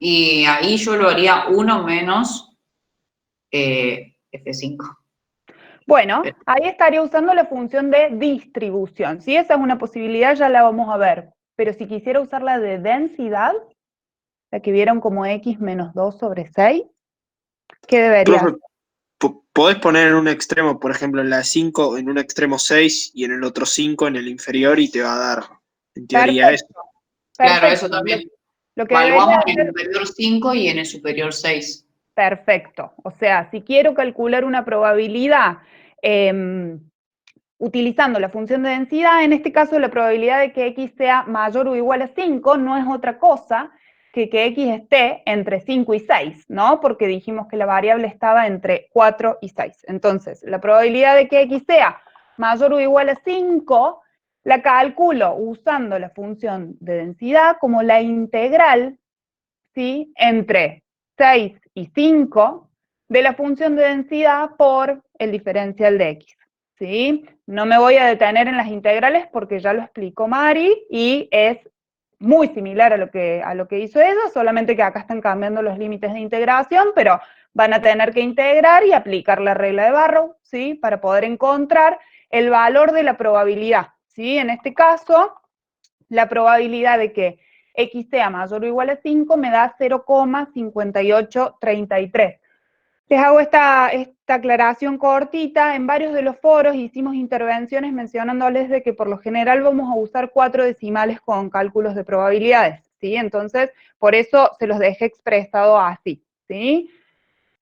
Y ahí yo lo haría 1 menos F5. Bueno, ahí estaría usando la función de distribución, ¿sí? Esa es una posibilidad, ya la vamos a ver. Pero si quisiera usar la de densidad, la que vieron como X menos 2 sobre 6, ¿qué debería hacer? Podés poner en un extremo, por ejemplo, en la 5, en un extremo 6 y en el otro 5 en el inferior y te va a dar, en teoría, eso. Claro, eso también. Lo que evaluamos en el superior 5 y en el superior 6. Perfecto. O sea, si quiero calcular una probabilidad utilizando la función de densidad, en este caso la probabilidad de que X sea mayor o igual a 5 no es otra cosa que X esté entre 5 y 6, ¿no? Porque dijimos que la variable estaba entre 4 y 6. Entonces, la probabilidad de que X sea mayor o igual a 5, la calculo usando la función de densidad como la integral, ¿sí?, entre 6 y 5 de la función de densidad por el diferencial de X, ¿sí? No me voy a detener en las integrales porque ya lo explicó Mari y es muy similar a lo que hizo ella, solamente que acá están cambiando los límites de integración, pero van a tener que integrar y aplicar la regla de Barrow, ¿sí?, para poder encontrar el valor de la probabilidad, ¿sí? En este caso, la probabilidad de que X sea mayor o igual a 5 me da 0,5833. Les hago esta aclaración cortita. En varios de los foros hicimos intervenciones mencionándoles de que por lo general vamos a usar 4 decimales con cálculos de probabilidades, ¿sí? Entonces, por eso se los dejé expresado así, ¿sí?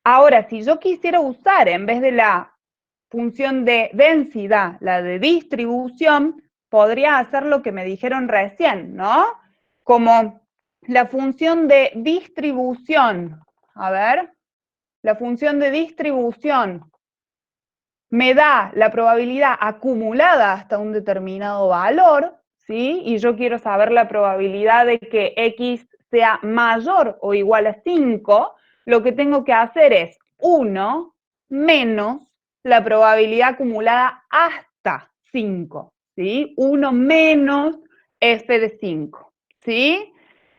Ahora, si yo quisiera usar, en vez de la función de densidad, la de distribución, podría hacer lo que me dijeron recién, ¿no? Como la función de distribución, a ver, la función de distribución me da la probabilidad acumulada hasta un determinado valor, ¿sí? Y yo quiero saber la probabilidad de que X sea mayor o igual a 5, lo que tengo que hacer es 1 menos la probabilidad acumulada hasta 5, ¿sí? 1 menos f de 5, ¿sí?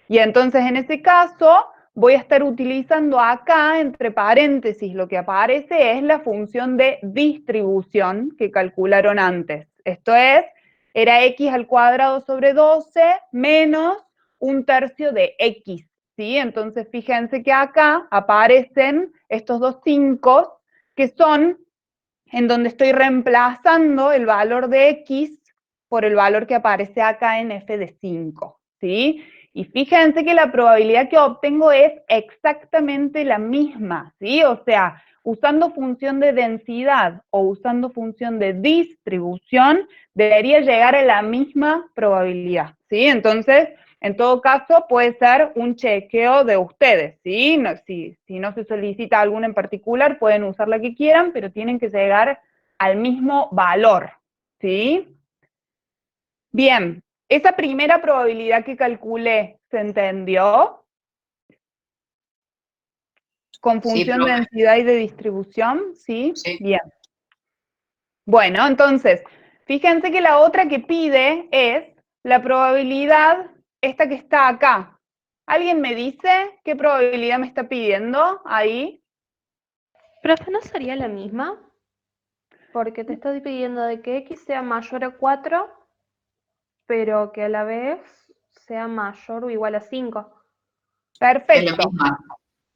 Y entonces en ese caso voy a estar utilizando acá, entre paréntesis, lo que aparece es la función de distribución que calcularon antes. Esto es, era x al cuadrado sobre 12 menos 1/3 de x, ¿sí? Entonces fíjense que acá aparecen estos dos 5 que son en donde estoy reemplazando el valor de x por el valor que aparece acá en f de 5, ¿sí? Y fíjense que la probabilidad que obtengo es exactamente la misma, ¿sí? O sea, usando función de densidad o usando función de distribución, debería llegar a la misma probabilidad, ¿sí? Entonces, en todo caso, puede ser un chequeo de ustedes, ¿sí? No, si no se solicita alguna en particular, pueden usar la que quieran, pero tienen que llegar al mismo valor, ¿sí? Bien, esa primera probabilidad que calculé, ¿se entendió? Con función de densidad y de distribución, ¿sí? Sí. Bien. Bueno, entonces, fíjense que la otra que pide es la probabilidad, esta que está acá. ¿Alguien me dice qué probabilidad me está pidiendo ahí? Profe, ¿no sería la misma? Porque te estoy pidiendo de que X sea mayor a 4, pero que a la vez sea mayor o igual a 5. Perfecto. Es la misma.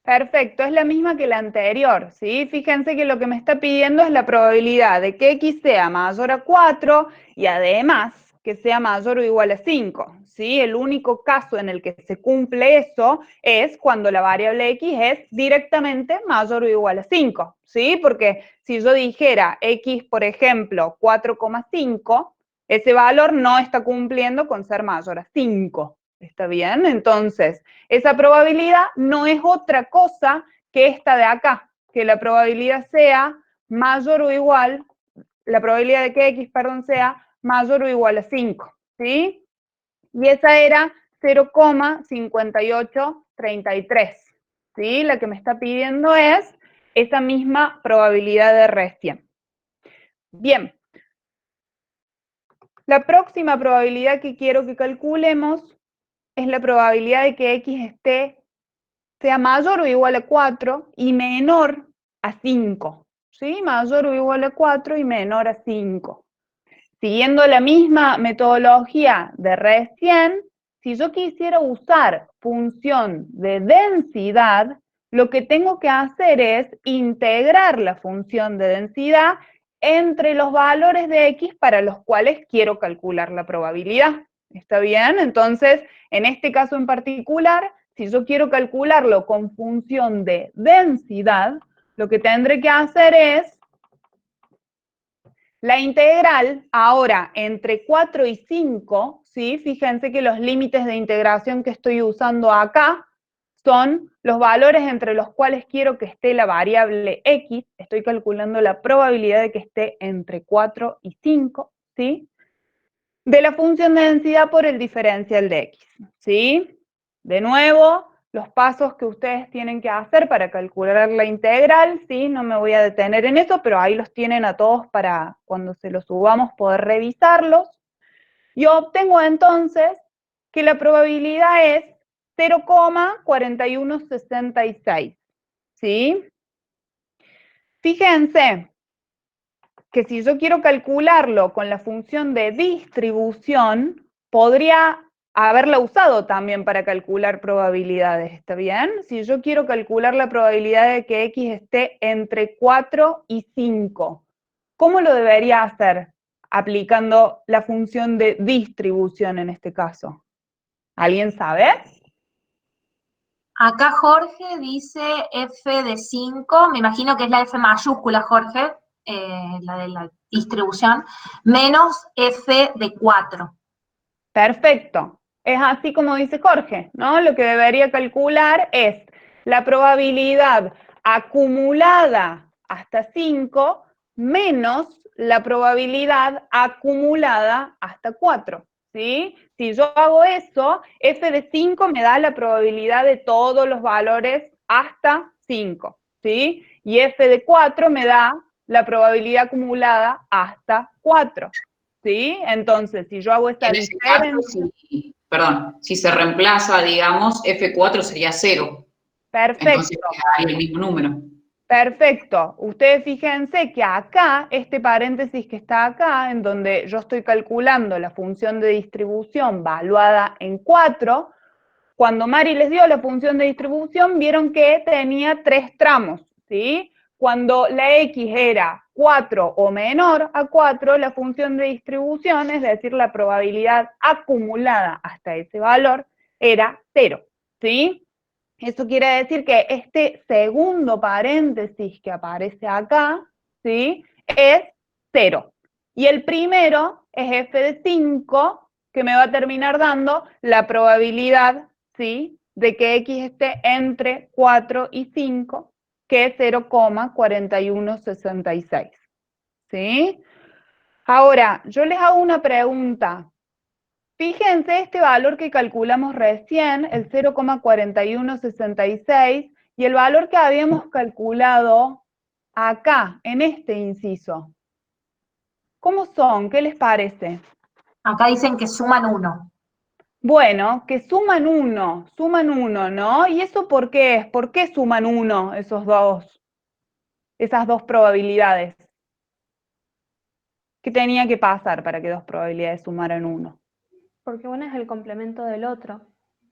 Perfecto, es la misma que la anterior, ¿sí? Fíjense que lo que me está pidiendo es la probabilidad de que X sea mayor a 4 y además que sea mayor o igual a 5, ¿sí? El único caso en el que se cumple eso es cuando la variable X es directamente mayor o igual a 5, ¿sí? Porque si yo dijera X, por ejemplo, 4,5, ese valor no está cumpliendo con ser mayor a 5, ¿está bien? Entonces, esa probabilidad no es otra cosa que esta de acá, que la probabilidad sea mayor o igual, la probabilidad de que X, perdón, sea mayor o igual a 5, ¿sí? Y esa era 0,5833, ¿sí? La que me está pidiendo es esa misma probabilidad de recién. Bien. La próxima probabilidad que quiero que calculemos es la probabilidad de que X sea mayor o igual a 4 y menor a 5, ¿sí? Mayor o igual a 4 y menor a 5. Siguiendo la misma metodología de recién, si yo quisiera usar función de densidad, lo que tengo que hacer es integrar la función de densidad entre los valores de X para los cuales quiero calcular la probabilidad. ¿Está bien? Entonces, en este caso en particular, si yo quiero calcularlo con función de densidad, lo que tendré que hacer es la integral ahora entre 4 y 5, ¿sí? Fíjense que los límites de integración que estoy usando acá son los valores entre los cuales quiero que esté la variable x, estoy calculando la probabilidad de que esté entre 4 y 5, ¿sí? De la función de densidad por el diferencial de x, ¿sí? De nuevo, los pasos que ustedes tienen que hacer para calcular la integral, ¿sí? No me voy a detener en eso, pero ahí los tienen a todos para cuando se los subamos poder revisarlos. Yo obtengo entonces que la probabilidad es 0,4166, ¿sí? Fíjense que si yo quiero calcularlo con la función de distribución, podría haberla usado también para calcular probabilidades, ¿está bien? Si yo quiero calcular la probabilidad de que x esté entre 4 y 5, ¿cómo lo debería hacer? Aplicando la función de distribución en este caso. ¿Alguien sabe? Acá Jorge dice f de 5, me imagino que es la f mayúscula, Jorge, la de la distribución, menos f de 4. Perfecto. Es así como dice Jorge, ¿no? Lo que debería calcular es la probabilidad acumulada hasta 5 menos la probabilidad acumulada hasta 4, ¿sí? Si yo hago eso, f de 5 me da la probabilidad de todos los valores hasta 5, ¿sí? Y f de 4 me da la probabilidad acumulada hasta 4. ¿Sí? Entonces, si yo hago esta En ese caso, diferencia... si se reemplaza, digamos, F4 sería 0. Perfecto. Entonces quedaría el mismo número. Perfecto. Ustedes fíjense que acá, este paréntesis que está acá, en donde yo estoy calculando la función de distribución valuada en 4, cuando Mari les dio la función de distribución, vieron que tenía 3 tramos, ¿sí? Cuando la x era 4 o menor a 4, la función de distribución, es decir, la probabilidad acumulada hasta ese valor, era 0, ¿sí? Eso quiere decir que este segundo paréntesis que aparece acá, ¿sí? Es 0. Y el primero es f de 5, que me va a terminar dando la probabilidad, ¿sí?, de que x esté entre 4 y 5, que es 0,4166. ¿Sí? Ahora, yo les hago una pregunta. Fíjense este valor que calculamos recién, el 0,4166, y el valor que habíamos calculado acá, en este inciso. ¿Cómo son? ¿Qué les parece? Acá dicen que suman 1. Bueno, que suman 1, ¿no? ¿Y eso por qué es? ¿Por qué suman 1 esas dos probabilidades? ¿Qué tenía que pasar para que dos probabilidades sumaran 1? Porque uno es el complemento del otro.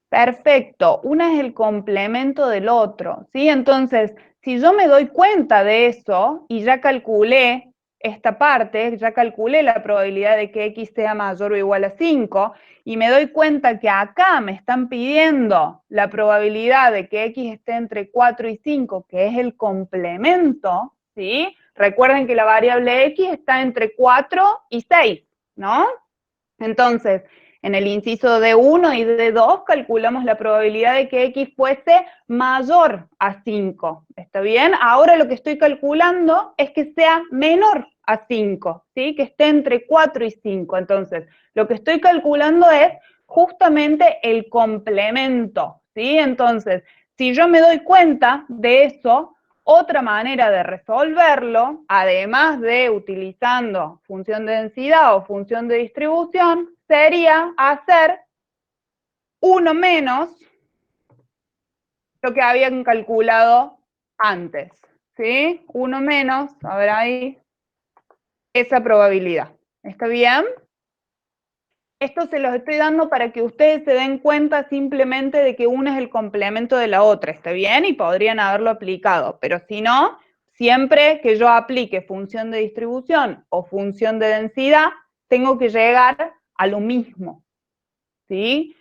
Perfecto, una es el complemento del otro, ¿sí? Entonces, si yo me doy cuenta de eso y ya calculé esta parte, ya calculé la probabilidad de que x sea mayor o igual a 5, y me doy cuenta que acá me están pidiendo la probabilidad de que x esté entre 4 y 5, que es el complemento, ¿sí? Recuerden que la variable x está entre 4 y 6, ¿no? Entonces, en el inciso de 1 y de 2 calculamos la probabilidad de que x fuese mayor a 5, ¿está bien? Ahora lo que estoy calculando es que sea menor a 5, ¿sí? Que esté entre 4 y 5. Entonces, lo que estoy calculando es justamente el complemento, ¿sí? Entonces, si yo me doy cuenta de eso, otra manera de resolverlo, además de utilizando función de densidad o función de distribución, sería hacer 1 menos lo que habían calculado antes, ¿sí? 1 menos, a ver ahí, esa probabilidad. ¿Está bien? Esto se los estoy dando para que ustedes se den cuenta simplemente de que una es el complemento de la otra, ¿está bien? Y podrían haberlo aplicado, pero si no, siempre que yo aplique función de distribución o función de densidad, tengo que llegar a lo mismo, ¿sí?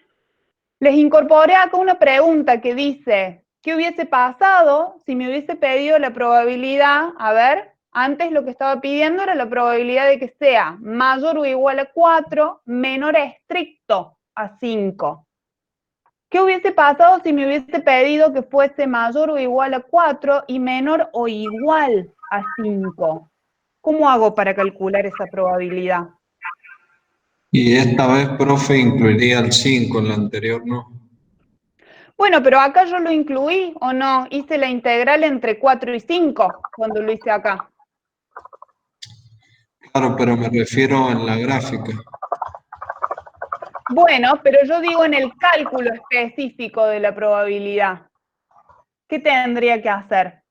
Les incorporé acá una pregunta que dice, ¿qué hubiese pasado si me hubiese pedido la probabilidad? A ver, antes lo que estaba pidiendo era la probabilidad de que sea mayor o igual a 4, menor estricto a 5. ¿Qué hubiese pasado si me hubiese pedido que fuese mayor o igual a 4 y menor o igual a 5? ¿Cómo hago para calcular esa probabilidad? Y esta vez, profe, incluiría el 5, en la anterior no. Bueno, pero acá yo lo incluí, ¿o no? Hice la integral entre 4 y 5 cuando lo hice acá. Claro, pero me refiero en la gráfica. Bueno, pero yo digo en el cálculo específico de la probabilidad. ¿Qué tendría que hacer?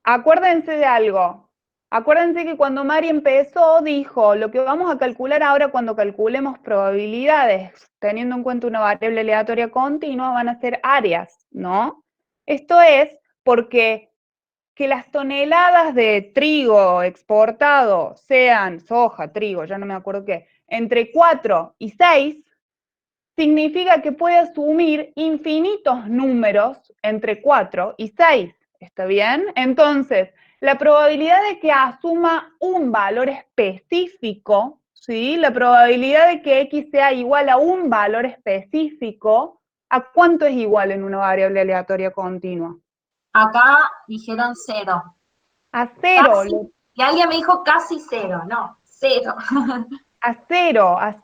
Acuérdense de algo. Acuérdense que cuando Mari empezó, dijo, lo que vamos a calcular ahora cuando calculemos probabilidades, teniendo en cuenta una variable aleatoria continua, van a ser áreas, ¿no? Esto es porque que las toneladas de trigo exportado sean soja, trigo, ya no me acuerdo qué, entre 4 y 6, significa que puede asumir infinitos números entre 4 y 6. ¿Está bien? Entonces, la probabilidad de que asuma un valor específico, ¿sí? La probabilidad de que X sea igual a un valor específico, ¿a cuánto es igual en una variable aleatoria continua? Acá dijeron 0. A 0. Casi, y alguien me dijo casi 0, no, 0. A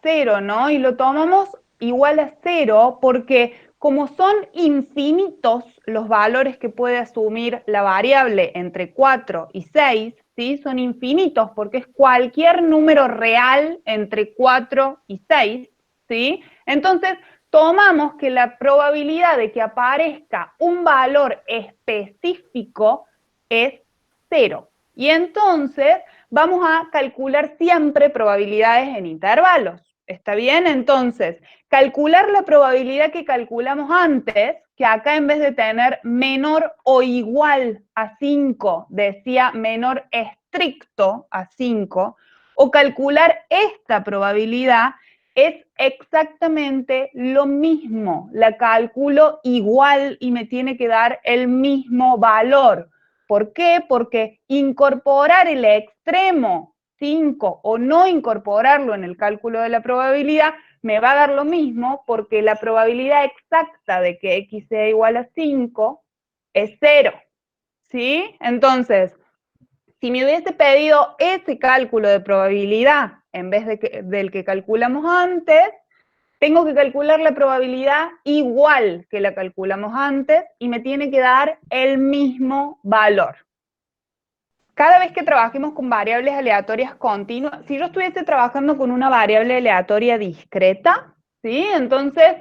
0, ¿no? Y lo tomamos igual a 0 porque como son infinitos los valores que puede asumir la variable entre 4 y 6, ¿sí? Son infinitos porque es cualquier número real entre 4 y 6, ¿sí? Entonces, tomamos que la probabilidad de que aparezca un valor específico es 0. Y entonces vamos a calcular siempre probabilidades en intervalos. ¿Está bien? Entonces, calcular la probabilidad que calculamos antes, que acá en vez de tener menor o igual a 5, decía menor estricto a 5, o calcular esta probabilidad es exactamente lo mismo. La calculo igual y me tiene que dar el mismo valor. ¿Por qué? Porque incorporar el extremo 5 o no incorporarlo en el cálculo de la probabilidad me va a dar lo mismo porque la probabilidad exacta de que X sea igual a 5 es 0. ¿Sí? Entonces, si me hubiese pedido ese cálculo de probabilidad en vez del que calculamos antes, tengo que calcular la probabilidad igual que la calculamos antes y me tiene que dar el mismo valor. Cada vez que trabajemos con variables aleatorias continuas, si yo estuviese trabajando con una variable aleatoria discreta, ¿sí? Entonces,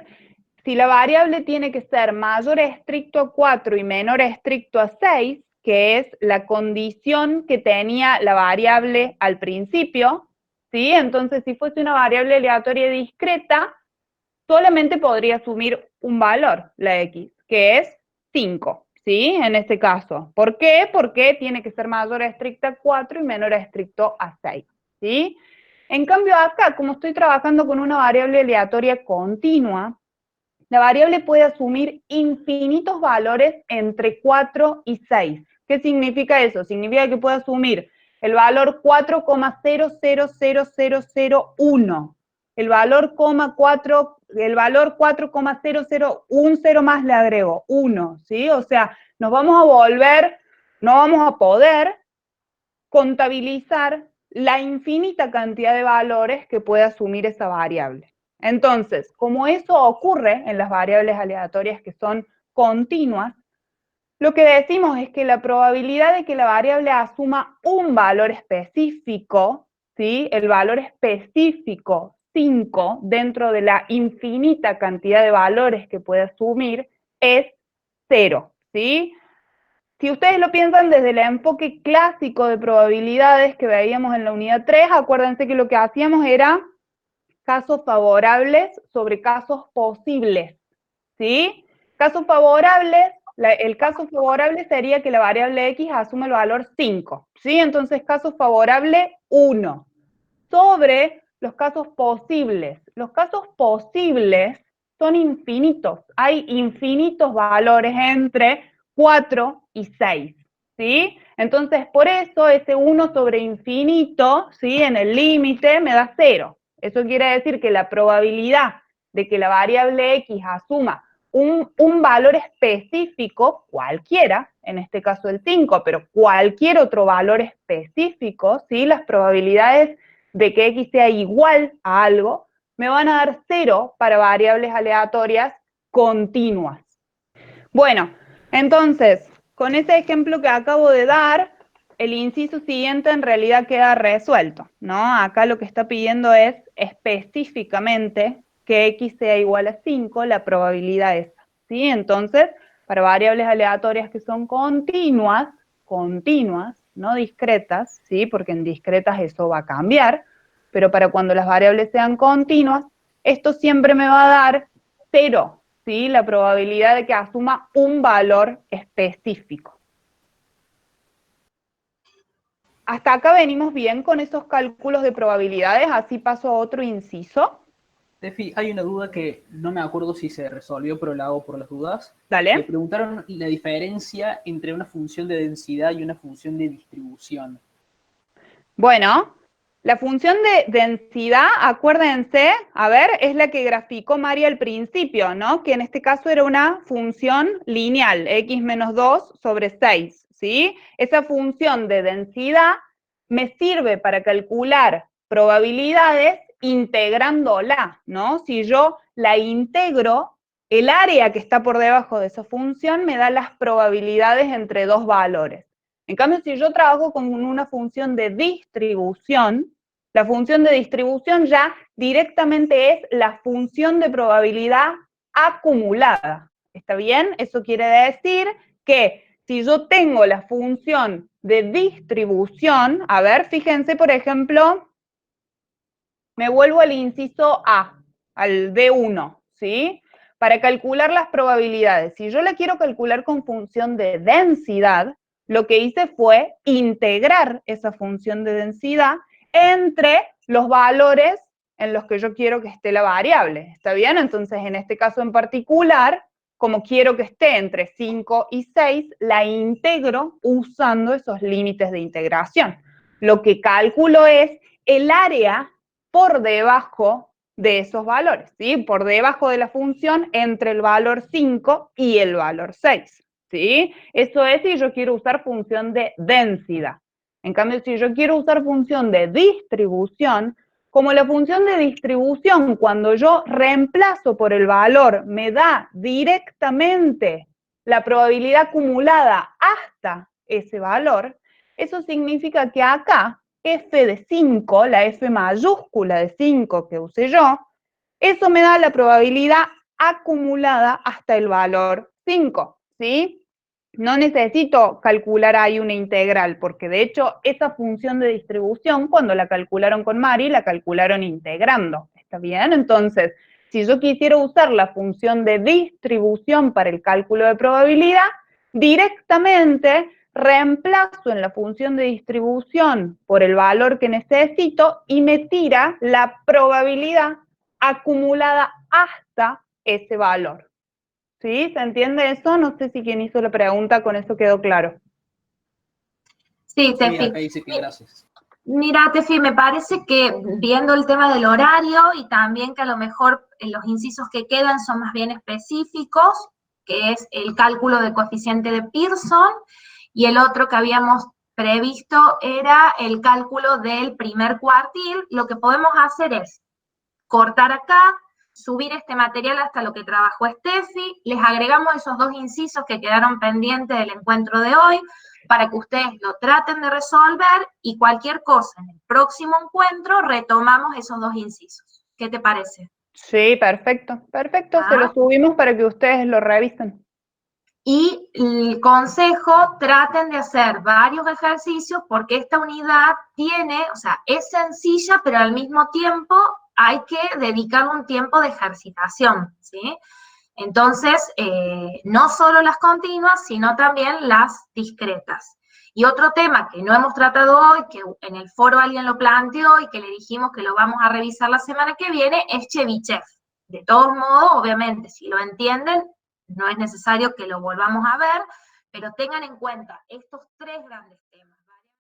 si la variable tiene que ser mayor estricto a 4 y menor estricto a 6, que es la condición que tenía la variable al principio, ¿sí? Entonces, si fuese una variable aleatoria discreta, solamente podría asumir un valor, la X, que es 5, ¿sí? En este caso. ¿Por qué? Porque tiene que ser mayor a estricta a 4 y menor a estricto a 6, ¿sí? En cambio acá, como estoy trabajando con una variable aleatoria continua, la variable puede asumir infinitos valores entre 4 y 6. ¿Qué significa eso? Significa que puede asumir el valor 4,000001, el valor 4,00, un 0 más le agrego, 1, ¿sí? O sea, no vamos a poder contabilizar la infinita cantidad de valores que puede asumir esa variable. Entonces, como eso ocurre en las variables aleatorias que son continuas, lo que decimos es que la probabilidad de que la variable asuma un valor específico, ¿sí? El valor específico 5 dentro de la infinita cantidad de valores que puede asumir es 0, ¿sí? Si ustedes lo piensan desde el enfoque clásico de probabilidades que veíamos en la unidad 3, acuérdense que lo que hacíamos era casos favorables sobre casos posibles, ¿sí? Casos favorables, el caso favorable sería que la variable X asume el valor 5, ¿sí? Entonces, caso favorable 1. Sobre los casos posibles. Los casos posibles son infinitos. Hay infinitos valores entre 4 y 6, ¿sí? Entonces, por eso ese 1 sobre infinito, ¿sí? En el límite me da 0. Eso quiere decir que la probabilidad de que la variable X asuma un valor específico, cualquiera, en este caso el 5, pero cualquier otro valor específico, ¿sí? Las probabilidades de que X sea igual a algo, me van a dar 0 para variables aleatorias continuas. Bueno, entonces, con ese ejemplo que acabo de dar, el inciso siguiente en realidad queda resuelto, ¿no? Acá lo que está pidiendo es específicamente que X sea igual a 5, la probabilidad esa, ¿sí? Entonces, para variables aleatorias que son continuas, no discretas, ¿sí? Porque en discretas eso va a cambiar, pero para cuando las variables sean continuas, esto siempre me va a dar 0, ¿sí? La probabilidad de que asuma un valor específico. Hasta acá venimos bien con esos cálculos de probabilidades, así paso a otro inciso. Tefi, hay una duda que no me acuerdo si se resolvió, pero la hago por las dudas. Dale. Me preguntaron la diferencia entre una función de densidad y una función de distribución. Bueno, la función de densidad, acuérdense, a ver, es la que graficó María al principio, ¿no? Que en este caso era una función lineal, x menos 2 sobre 6, ¿sí? Esa función de densidad me sirve para calcular probabilidades integrándola, ¿no? Si yo la integro, el área que está por debajo de esa función me da las probabilidades entre dos valores. En cambio, si yo trabajo con una función de distribución, la función de distribución ya directamente es la función de probabilidad acumulada. ¿Está bien? Eso quiere decir que si yo tengo la función de distribución, a ver, fíjense, por ejemplo, me vuelvo al inciso A, al D1, ¿sí? Para calcular las probabilidades. Si yo la quiero calcular con función de densidad, lo que hice fue integrar esa función de densidad entre los valores en los que yo quiero que esté la variable. ¿Está bien? Entonces, en este caso en particular, como quiero que esté entre 5 y 6, la integro usando esos límites de integración. Lo que calculo es el área por debajo de esos valores, ¿sí? Por debajo de la función entre el valor 5 y el valor 6, ¿sí? Eso es si yo quiero usar función de densidad. En cambio, si yo quiero usar función de distribución, como la función de distribución, cuando yo reemplazo por el valor, me da directamente la probabilidad acumulada hasta ese valor, eso significa que acá, f de 5, la f mayúscula de 5 que usé yo, eso me da la probabilidad acumulada hasta el valor 5, ¿sí? No necesito calcular ahí una integral, porque de hecho esa función de distribución, cuando la calcularon con Mari, la calcularon integrando, ¿está bien? Entonces, si yo quisiera usar la función de distribución para el cálculo de probabilidad, directamente reemplazo en la función de distribución por el valor que necesito y me tira la probabilidad acumulada hasta ese valor. ¿Sí? ¿Se entiende eso? No sé si quien hizo la pregunta con eso quedó claro. Sí, Tefi. Sí, acá dice que gracias. Mira, Tefi, me parece que viendo el tema del horario y también que a lo mejor los incisos que quedan son más bien específicos, que es el cálculo del coeficiente de Pearson, y el otro que habíamos previsto era el cálculo del primer cuartil, lo que podemos hacer es cortar acá, subir este material hasta lo que trabajó Steffi, les agregamos esos dos incisos que quedaron pendientes del encuentro de hoy, para que ustedes lo traten de resolver y cualquier cosa en el próximo encuentro retomamos esos dos incisos. ¿Qué te parece? Sí, perfecto, perfecto, se lo subimos para que ustedes lo revisen. Y el consejo, traten de hacer varios ejercicios porque esta unidad tiene, o sea, es sencilla, pero al mismo tiempo hay que dedicarle un tiempo de ejercitación, ¿sí? Entonces, no solo las continuas, sino también las discretas. Y otro tema que no hemos tratado hoy, que en el foro alguien lo planteó y que le dijimos que lo vamos a revisar la semana que viene, es Chebyshev. De todos modos, obviamente, si lo entienden, no es necesario que lo volvamos a ver, pero tengan en cuenta estos tres grandes temas.